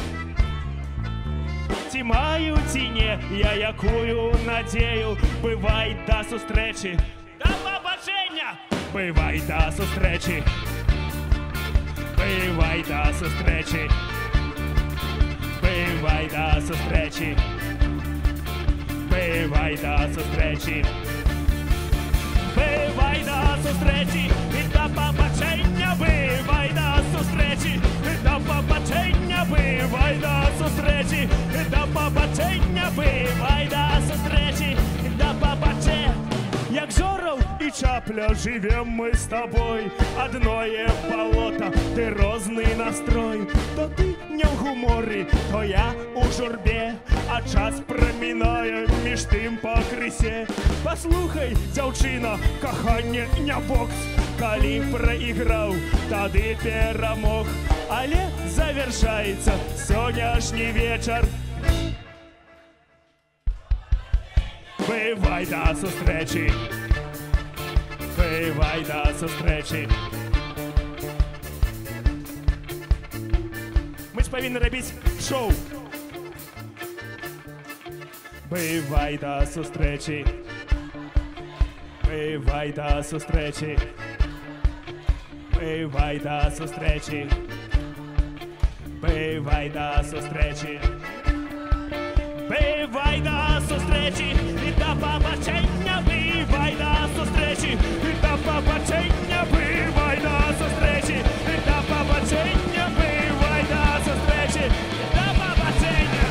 Ці маю, ці не, я якую надзею, бывай да сустрэчы. Да пабачэння, бывай да сустрэчы. Бывай да сустрэчы. Бывай да сустрэчы. Бывай да сустрэчы. Бывай да сустрэчы. Да пабачэння, бывай да сустрэчы. Да пабачэння, бывай да сустрэчы. Да пабачэння, бывай да сустрэчы. Да пабачэння. Як зораў і чапля жывем мы з табой. Адное балота, ты розны настрой. То ты не ў гуморы, то я у журбе, а час прамінае між тым пакрысе. Паслухай, дзяўчына, каханне не бокс. Калі праіграў, тады перамог. Але завершаецца сённяшні вечар. Бывай да сустрэчы. Бывай да сустрэчы. Мы ж павінны рабіць шоу. Бывай да сустрэчы. Бывай да сустрэчы. Бывай да сустрэчы. Бывай да сустрэчы. Бывай да сустрэчы. І да пабачэння, бывай да сустрэчы. І да пабачэння, бывай да сустрэчы. І да пабачэння, бывай да сустрэчы. Да пабачэння.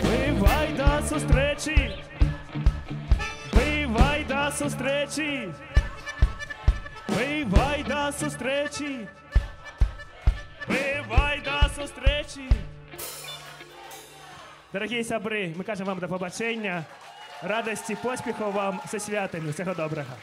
Бывай да сустрэчы. Бывай да сустрэчы. Бывай да сустрэчы. Бывай да сустрэчы. Дарагія сябры, мы кажам вам да пабачэння. Радасці, поспехаў вам са святамі. Усяго добрага.